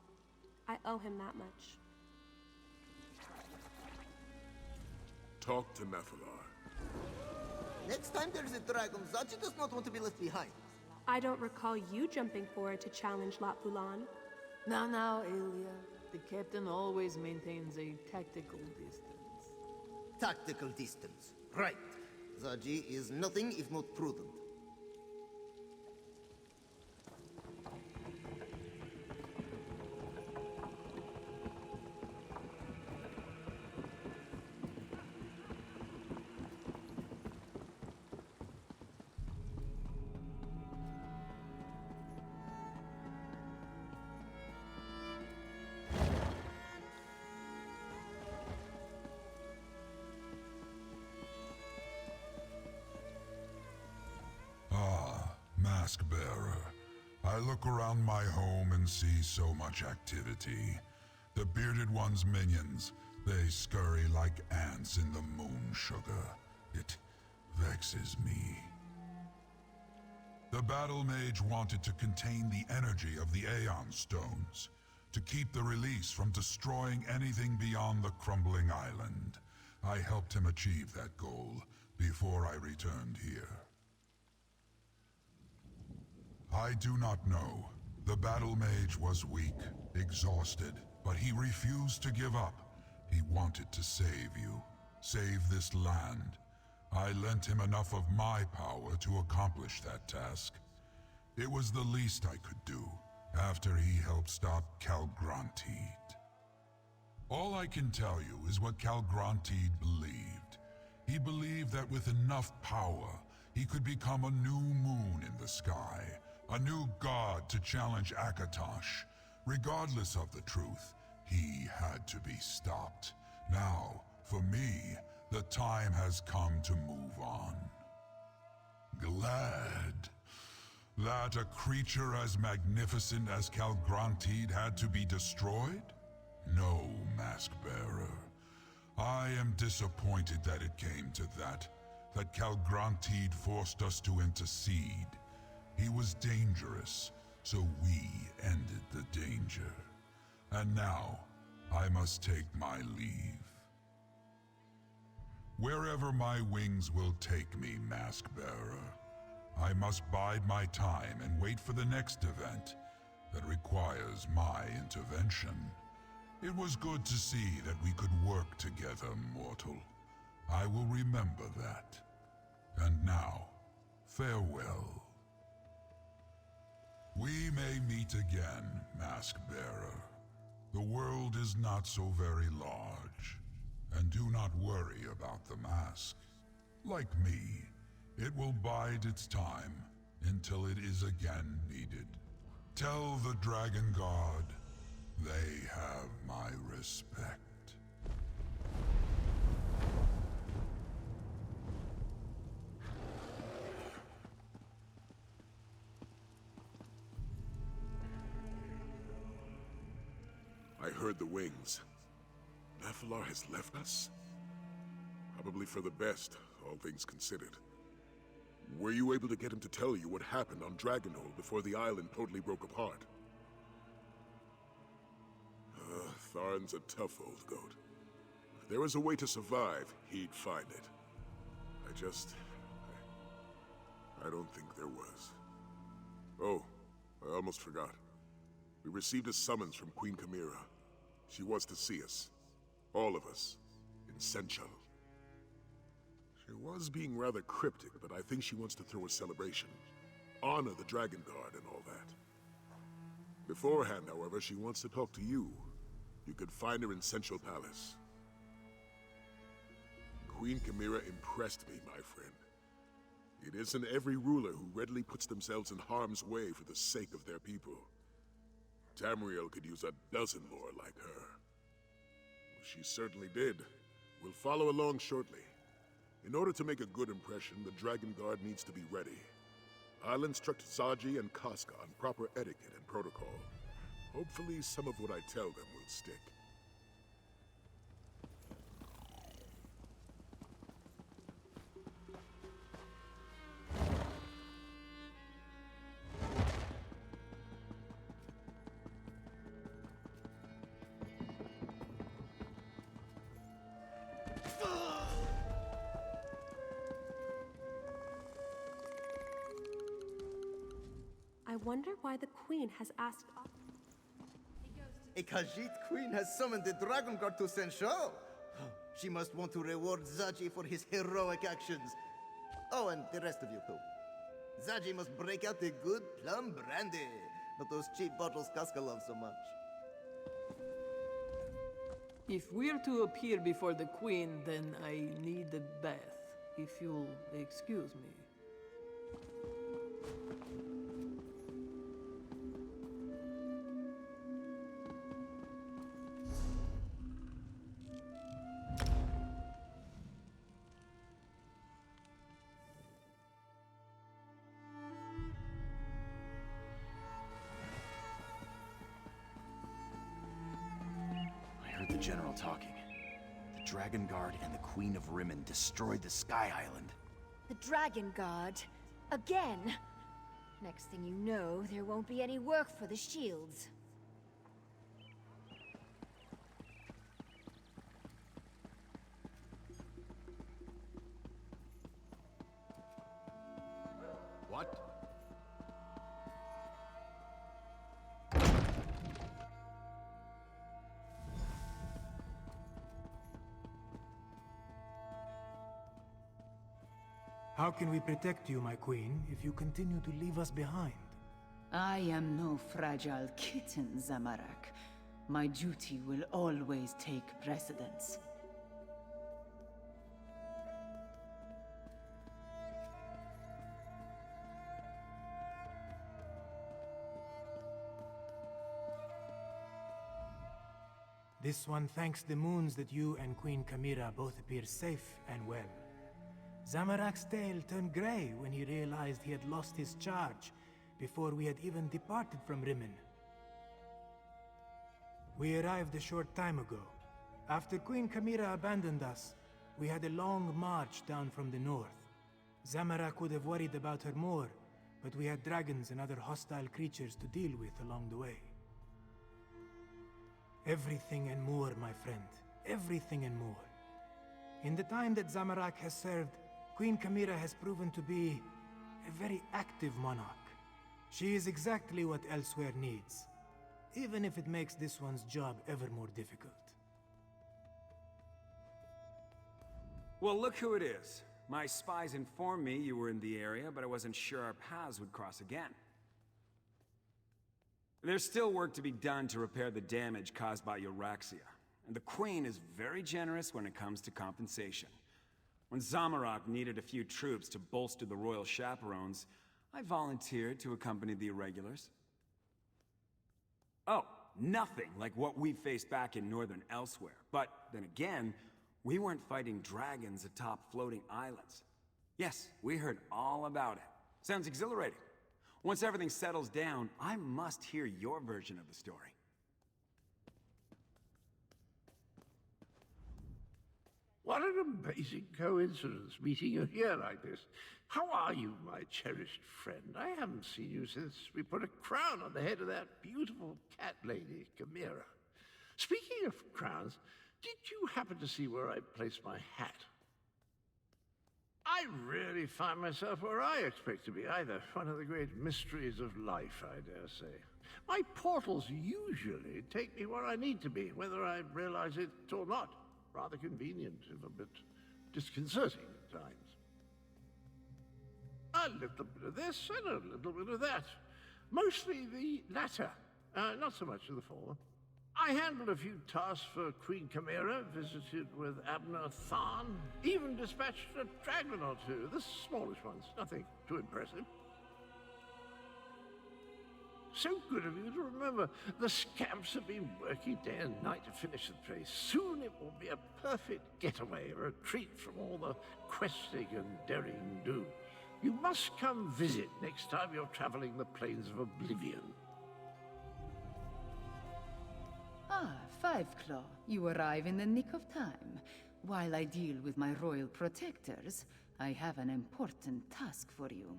I owe him that much. Talk to Nathalar. Next time there's a dragon, Zaji does not want to be left behind. I don't recall you jumping forward to challenge Lat Fulan. Now, Aelia. The captain always maintains a tactical distance. Tactical distance. Right. Zaji is nothing if not prudent. Mask Bearer. I look around my home and see so much activity. The Bearded One's minions, they scurry like ants in the moon sugar. It vexes me. The Battle Mage wanted to contain the energy of the Aeon Stones, to keep the release from destroying anything beyond the crumbling island. I helped him achieve that goal before I returned here. I do not know. The Battle Mage was weak, exhausted, but he refused to give up. He wanted to save you, save this land. I lent him enough of my power to accomplish that task. It was the least I could do, after he helped stop Calgrantid. All I can tell you is what Calgrantid believed. He believed that with enough power, he could become a new moon in the sky, a new god to challenge Akatosh. Regardless of the truth, he had to be stopped. Now, for me, the time has come to move on. Glad that a creature as magnificent as Calgrantid had to be destroyed? No, Mask Bearer. I am disappointed that it came to that Calgrantid forced us to intercede. He was dangerous, so we ended the danger. And now, I must take my leave. Wherever my wings will take me, Mask Bearer, I must bide my time and wait for the next event that requires my intervention. It was good to see that we could work together, mortal. I will remember that. And now, farewell. We may meet again, Mask Bearer. The world is not so very large, and do not worry about the mask. Like me, it will bide its time until it is again needed. Tell the Dragon God they have my respect. I heard the wings. Nephilar has left us? Probably for the best, all things considered. Were you able to get him to tell you what happened on Dragonhold before the island totally broke apart? Tharn's a tough old goat. If there was a way to survive, he'd find it. I don't think there was. Oh, I almost forgot. We received a summons from Queen Chimera. She wants to see us. All of us. In Senchal. She was being rather cryptic, but I think she wants to throw a celebration. Honor the Dragon Guard and all that. Beforehand, however, she wants to talk to you. You could find her in Central Palace. Queen Chimera impressed me, my friend. It isn't every ruler who readily puts themselves in harm's way for the sake of their people. Tamriel could use a dozen more like her. She certainly did. We'll follow along shortly. In order to make a good impression, the Dragon Guard needs to be ready. I'll instruct Zaji and Casca on proper etiquette and protocol. Hopefully some of what I tell them will stick. I wonder why the Queen has asked... A Khajiit queen has summoned the Dragon Guard to Senchal. She must want to reward Zaji for his heroic actions. Oh, and the rest of you too. Zaji must break out the good plum brandy, not those cheap bottles Casca loves so much. If we're to appear before the Queen, then I need a bath, if you'll excuse me. general talking. The Dragon Guard and the Queen of Rimmon destroyed the Sky Island. The Dragon Guard? Again? Next thing you know, there won't be any work for the shields. What? How can we protect you, my queen, if you continue to leave us behind? I am no fragile kitten, Zamorak. My duty will always take precedence. This one thanks the moons that you and Queen Kamira both appear safe and well. Zamorak's tail turned grey when he realized he had lost his charge before we had even departed from Rimmon. We arrived a short time ago. After Queen Kamira abandoned us, we had a long march down from the north. Zamorak would have worried about her more, but we had dragons and other hostile creatures to deal with along the way. Everything and more, my friend. Everything and more. In the time that Zamorak has served, Queen Kamira has proven to be a very active monarch. She is exactly what Elsewhere needs, even if it makes this one's job ever more difficult. Well, look who it is. My spies informed me you were in the area, but I wasn't sure our paths would cross again. There's still work to be done to repair the damage caused by Euraxia, and the Queen is very generous when it comes to compensation. When Zamorak needed a few troops to bolster the royal chaperones, I volunteered to accompany the irregulars. Oh, nothing like what we faced back in northern Elsewhere. But then again, we weren't fighting dragons atop floating islands. Yes, we heard all about it. Sounds exhilarating. Once everything settles down, I must hear your version of the story. What an amazing coincidence meeting you here like this. How are you, my cherished friend? I haven't seen you since we put a crown on the head of that beautiful cat lady, Kamira. Speaking of crowns, did you happen to see where I placed my hat? I really find myself where I expect to be, either. One of the great mysteries of life, I dare say. My portals usually take me where I need to be, whether I realize it or not. Rather convenient, if a bit disconcerting at times. A little bit of this and a little bit of that. Mostly the latter, not so much of the former. I handled a few tasks for Queen Kamira, visited with Abner Tharn, even dispatched a dragon or two, the smallish ones, nothing too impressive. So good of you to remember. The scamps have been working day and night to finish the place. Soon it will be a perfect getaway, a retreat from all the questing and daring do. You must come visit next time you're traveling the plains of Oblivion. Ah, Fiveclaw, you arrive in the nick of time. While I deal with my royal protectors, I have an important task for you.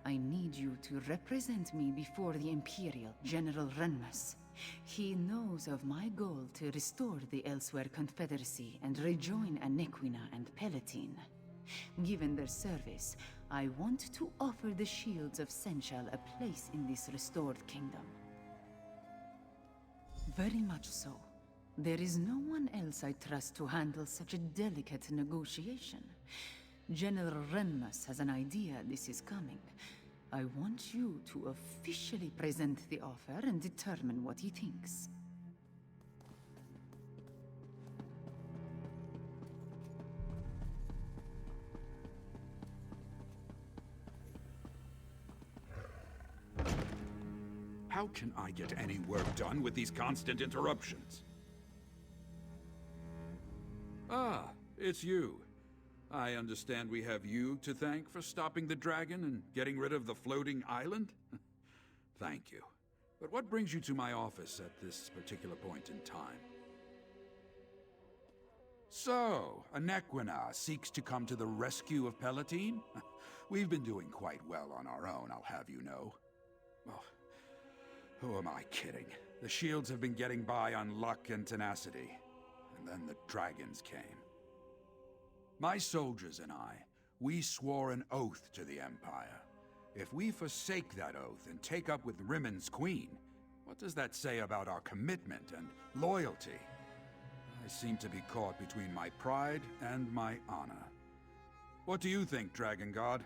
I need you to represent me before the Imperial General Renmus. He knows of my goal to restore the Elsewhere Confederacy and rejoin Anequina and Palatine. Given their service, I want to offer the Shields of Senchal a place in this restored kingdom. Very much so. There is no one else I trust to handle such a delicate negotiation. General Renmus has an idea this is coming. I want you to officially present the offer and determine what he thinks. How can I get any work done with these constant interruptions? Ah, it's you. I understand we have you to thank for stopping the dragon and getting rid of the floating island? Thank you. But what brings you to my office at this particular point in time? So, Anequina seeks to come to the rescue of Palatine? We've been doing quite well on our own, I'll have you know. Well, who am I kidding? The shields have been getting by on luck and tenacity. And then the dragons came. My soldiers and I, we swore an oath to the Empire. If we forsake that oath and take up with Rimmond's queen, what does that say about our commitment and loyalty? I seem to be caught between my pride and my honor. What do you think, Dragon God?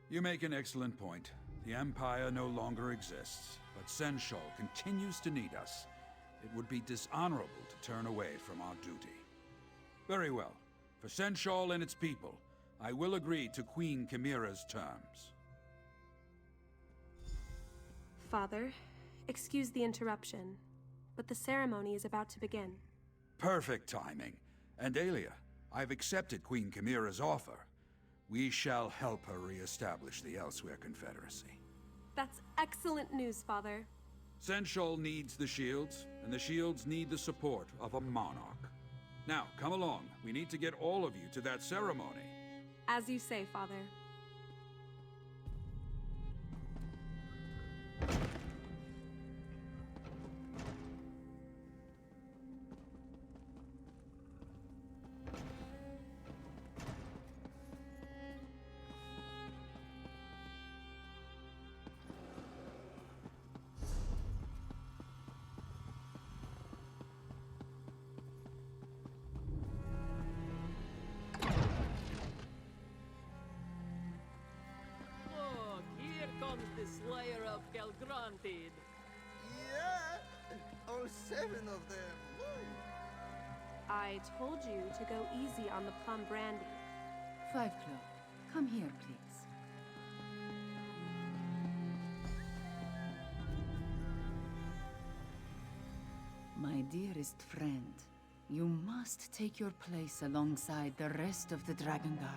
You make an excellent point. The Empire no longer exists, but Senshal continues to need us. It would be dishonorable to turn away from our duty. Very well. For Senshal and its people, I will agree to Queen Chimera's terms. Father, excuse the interruption, but the ceremony is about to begin. Perfect timing. And Aelia, I've accepted Queen Chimera's offer. We shall help her re-establish the Elsewhere Confederacy. That's excellent news, Father. Senshal needs the shields, and the shields need the support of a monarch. Now, come along. We need to get all of you to that ceremony. As you say, Father. Slayer of Calgronted. Yeah, all 7 of them. Woo. I told you to go easy on the plum brandy. Five Claw, come here, please. My dearest friend, you must take your place alongside the rest of the Dragon Guard.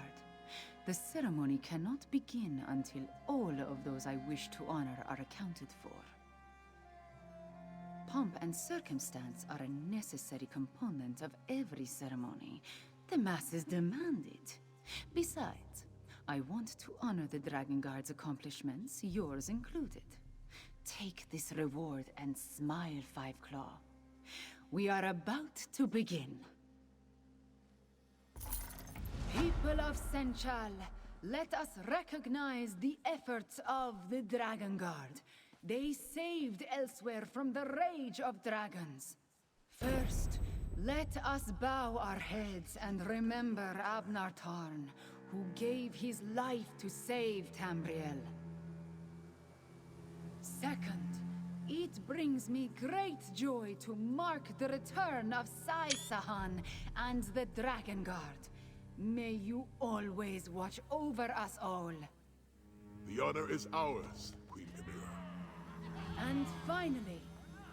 The ceremony cannot begin until all of those I wish to honor are accounted for. Pomp and circumstance are a necessary component of every ceremony. The masses demand it. Besides, I want to honor the Dragon Guard's accomplishments, yours included. Take this reward and smile, Five Claw. We are about to begin. People of Senchal, let us recognize the efforts of the Dragon Guard. They saved Elsewhere from the rage of dragons. First, let us bow our heads and remember Abnar Tarn, who gave his life to save Tamriel. Second, it brings me great joy to mark the return of Sai Sahan and the Dragon Guard. May you always watch over us all. The honor is ours, Queen Chimera. And finally,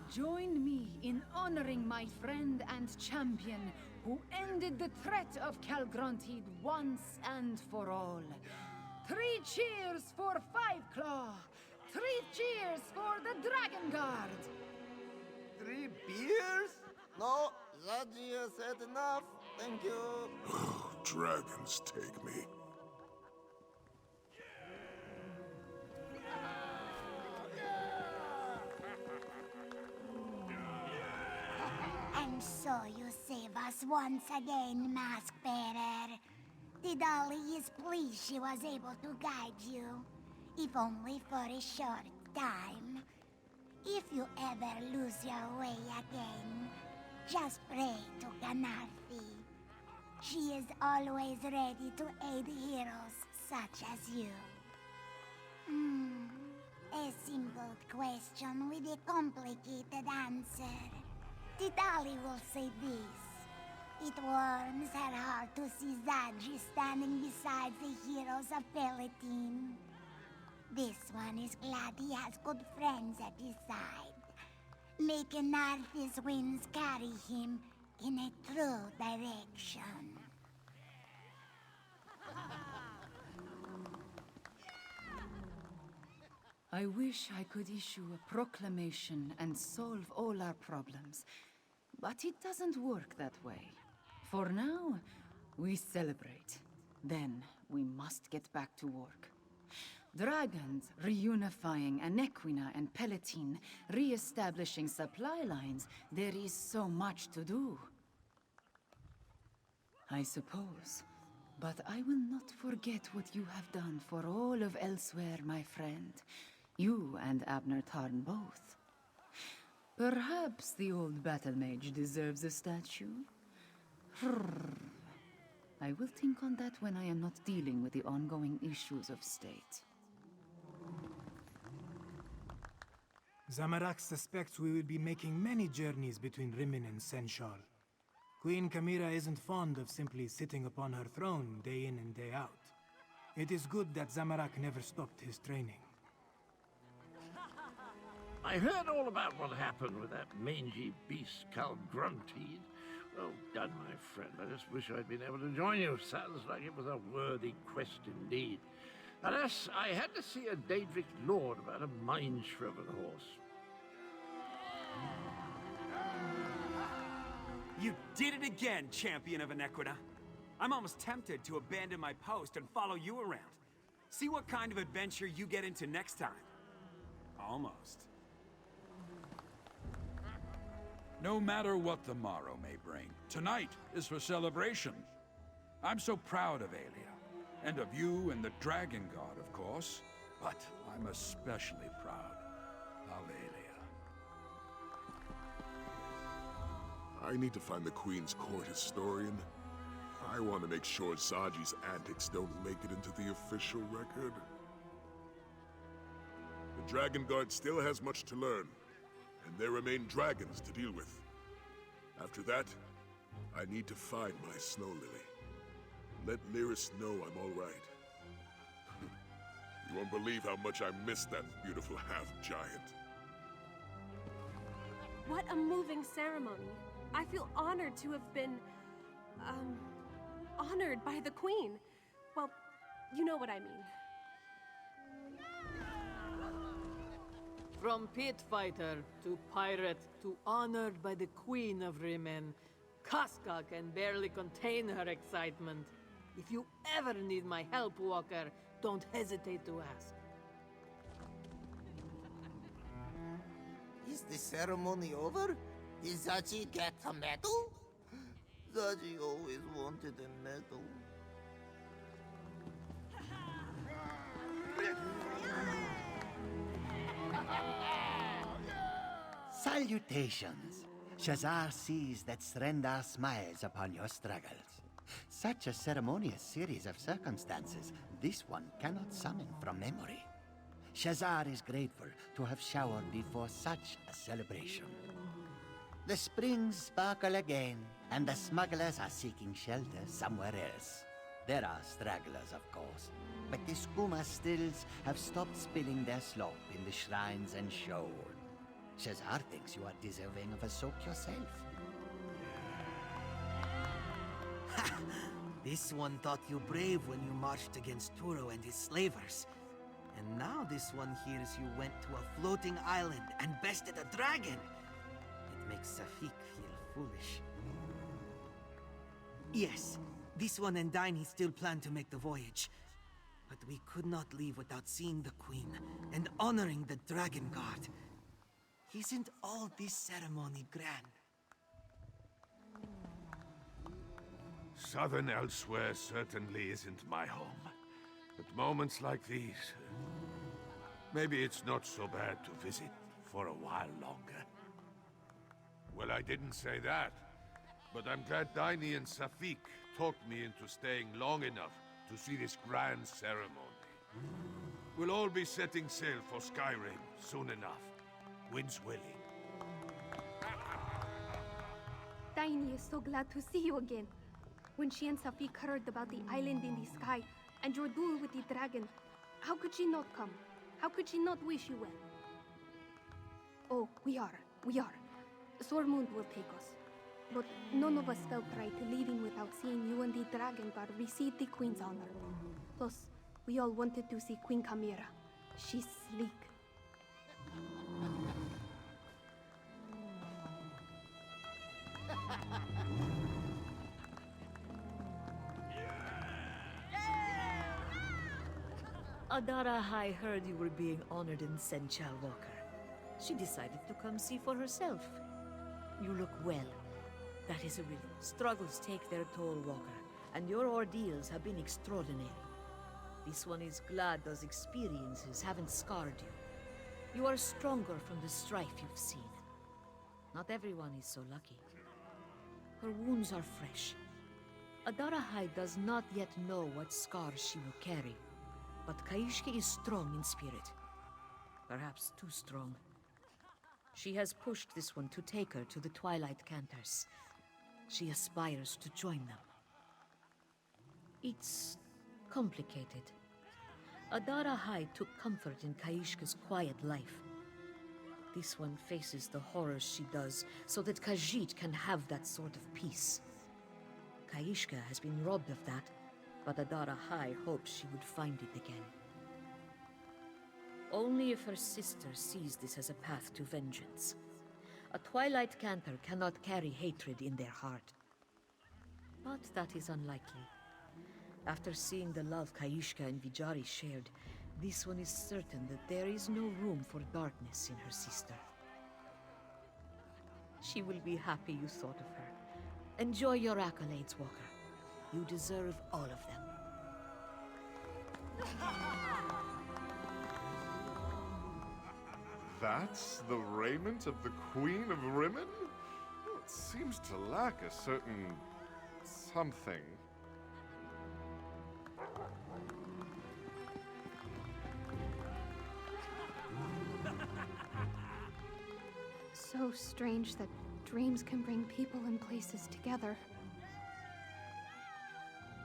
join me in honoring my friend and champion who ended the threat of Calgronted once and for all. 3 cheers for Five Claw! 3 cheers for the Dragon Guard! 3 beers? No, Zaji said enough. Thank you. Dragons take me. And so you save us once again, Mask Bearer. Tidali is pleased she was able to guide you, if only for a short time. If you ever lose your way again, just pray to Ganarthi. She is always ready to aid heroes such as you. A simple question with a complicated answer. Tidali will say this. It warms her heart to see Zadji standing beside the heroes of Palatine. This one is glad he has good friends at his side. May Ganarthi's winds carry him in a true direction. I wish I could issue a proclamation and solve all our problems, but it doesn't work that way. For now, we celebrate. Then, we must get back to work. Dragons reunifying Anequina and Palatine, re-establishing supply lines. There is so much to do. I suppose. But I will not forget what you have done for all of Elsewhere, my friend. You and Abner Tarn both. Perhaps the old battle mage deserves a statue? I will think on that when I am not dealing with the ongoing issues of state. Zamorak suspects we will be making many journeys between Rimmon and Senchal. Queen Chimera isn't fond of simply sitting upon her throne day in and day out. It is good that Zamorak never stopped his training. I heard all about what happened with that mangy beast, Calgruntide. Well done, my friend. I just wish I'd been able to join you. Sounds like it was a worthy quest indeed. Alas, I had to see a Daedric lord about a mind-shriven horse. You did it again, champion of Anequina. I'm almost tempted to abandon my post and follow you around. See what kind of adventure you get into next time. Almost. No matter what the morrow may bring, tonight is for celebration. I'm so proud of Aelia, and of you and the Dragon God, of course, but I'm especially proud of Aelia. I need to find the Queen's court historian. I want to make sure Zaji's antics don't make it into the official record. The Dragon Guard still has much to learn, and there remain dragons to deal with. After that, I need to find my Snow Lily. Let Lyris know I'm all right. You won't believe how much I miss that beautiful half-giant. What a moving ceremony. I feel honored to have been, honored by the Queen. Well, you know what I mean. From pit fighter to pirate to honored by the Queen of Rimmon, Casca can barely contain her excitement. If you ever need my help, Walker, don't hesitate to ask. Is the ceremony over? Did Zaji get a medal? Zaji always wanted a medal. Salutations! Shazar sees that Srendar smiles upon your struggles. Such a ceremonious series of circumstances, this one cannot summon from memory. Shazar is grateful to have showered before such a celebration. The springs sparkle again, and the smugglers are seeking shelter somewhere else. There are stragglers, of course, but the skooma stills have stopped spilling their slop in the shrines and shoal. Shazar thinks you are deserving of a soak yourself. This one thought you brave when you marched against Turo and his slavers. And now this one hears you went to a floating island and bested a dragon. It makes Safik feel foolish. Yes, this one and Daini still plan to make the voyage. But we could not leave without seeing the Queen and honoring the Dragon Guard. Isn't all this ceremony grand? Southern Elsewhere certainly isn't my home. But moments like these, maybe it's not so bad to visit for a while longer. Well, I didn't say that. But I'm glad Daini and Safik talked me into staying long enough to see this grand ceremony. We'll all be setting sail for Skyrim soon enough. Wind's willing. Daini is so glad to see you again. When she and Safik heard about the island in the sky and your duel with the dragon, how could she not come? How could she not wish you well? Oh, we are. Sormund will take us. But none of us felt right leaving without seeing you and the Dragon Guard receive the Queen's honor. Plus, we all wanted to see Queen Chimera. She's sleek, Adara High heard you were being honored in Senchal Walker. She decided to come see for herself. You look well. That is a relief. Struggles take their toll, Walker, and your ordeals have been extraordinary. This one is glad those experiences haven't scarred you. You are stronger from the strife you've seen. Not everyone is so lucky. Her wounds are fresh. Adara High does not yet know what scars she will carry. But Kaishka is strong in spirit. Perhaps too strong. She has pushed this one to take her to the Twilight Cantors. She aspires to join them. It's complicated. Adara High took comfort in Kaishka's quiet life. This one faces the horrors she does so that Khajiit can have that sort of peace. Kaishka has been robbed of that, but Adara High hopes she would find it again. Only if her sister sees this as a path to vengeance. A Twilight Cantor cannot carry hatred in their heart. But that is unlikely. After seeing the love Kaishka and Vijari shared, this one is certain that there is no room for darkness in her sister. She will be happy you thought of her. Enjoy your accolades, Walker. You deserve all of them. That's the raiment of the Queen of Rimmon? It seems to lack a certain... something. So strange that dreams can bring people and places together.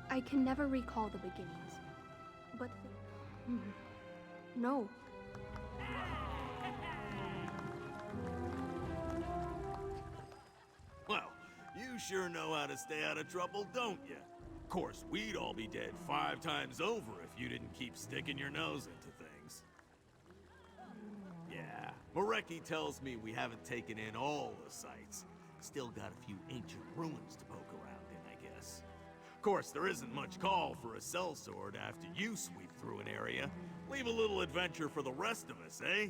I can never recall the beginnings, but... No. Well, you sure know how to stay out of trouble, don't you? Of course, we'd all be dead 5 times over if you didn't keep sticking your nose into things. Yeah, Mareki tells me we haven't taken in all the sights. Still got a few ancient ruins to poke around in, I guess. Of course, there isn't much call for a sellsword after you sweep through an area. Leave a little adventure for the rest of us, eh?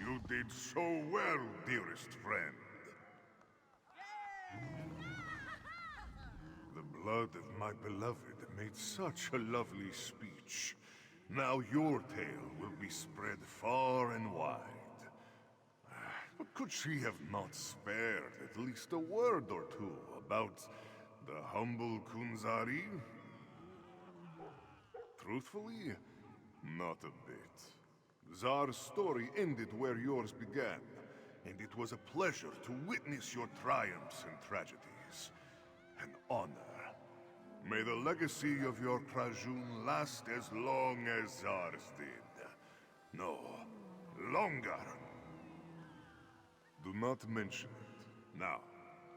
You did so well, dearest friend. The blood of my beloved made such a lovely speech. Now your tale will be spread far and wide. But could she have not spared at least a word or two about the humble Kunzari? Truthfully, not a bit. Zar's story ended where yours began, and it was a pleasure to witness your triumphs and tragedies. An honor. May the legacy of your Krajun last as long as Zar's did. No, longer. Do not mention it. Now,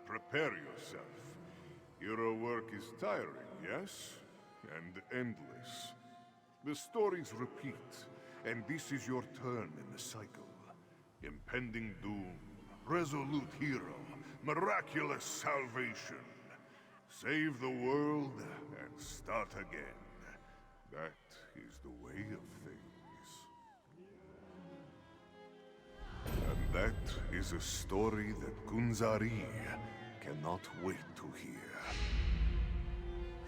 prepare yourself. Hero work is tiring, yes? And endless. The stories repeat, and this is your turn in the cycle. Impending doom, resolute hero, miraculous salvation. Save the world and start again. That is the way of things. And that is a story that Kunzari cannot wait to hear.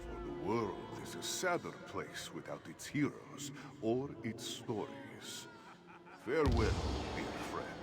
For the world is a sadder place without its heroes or its stories. Farewell, dear friend.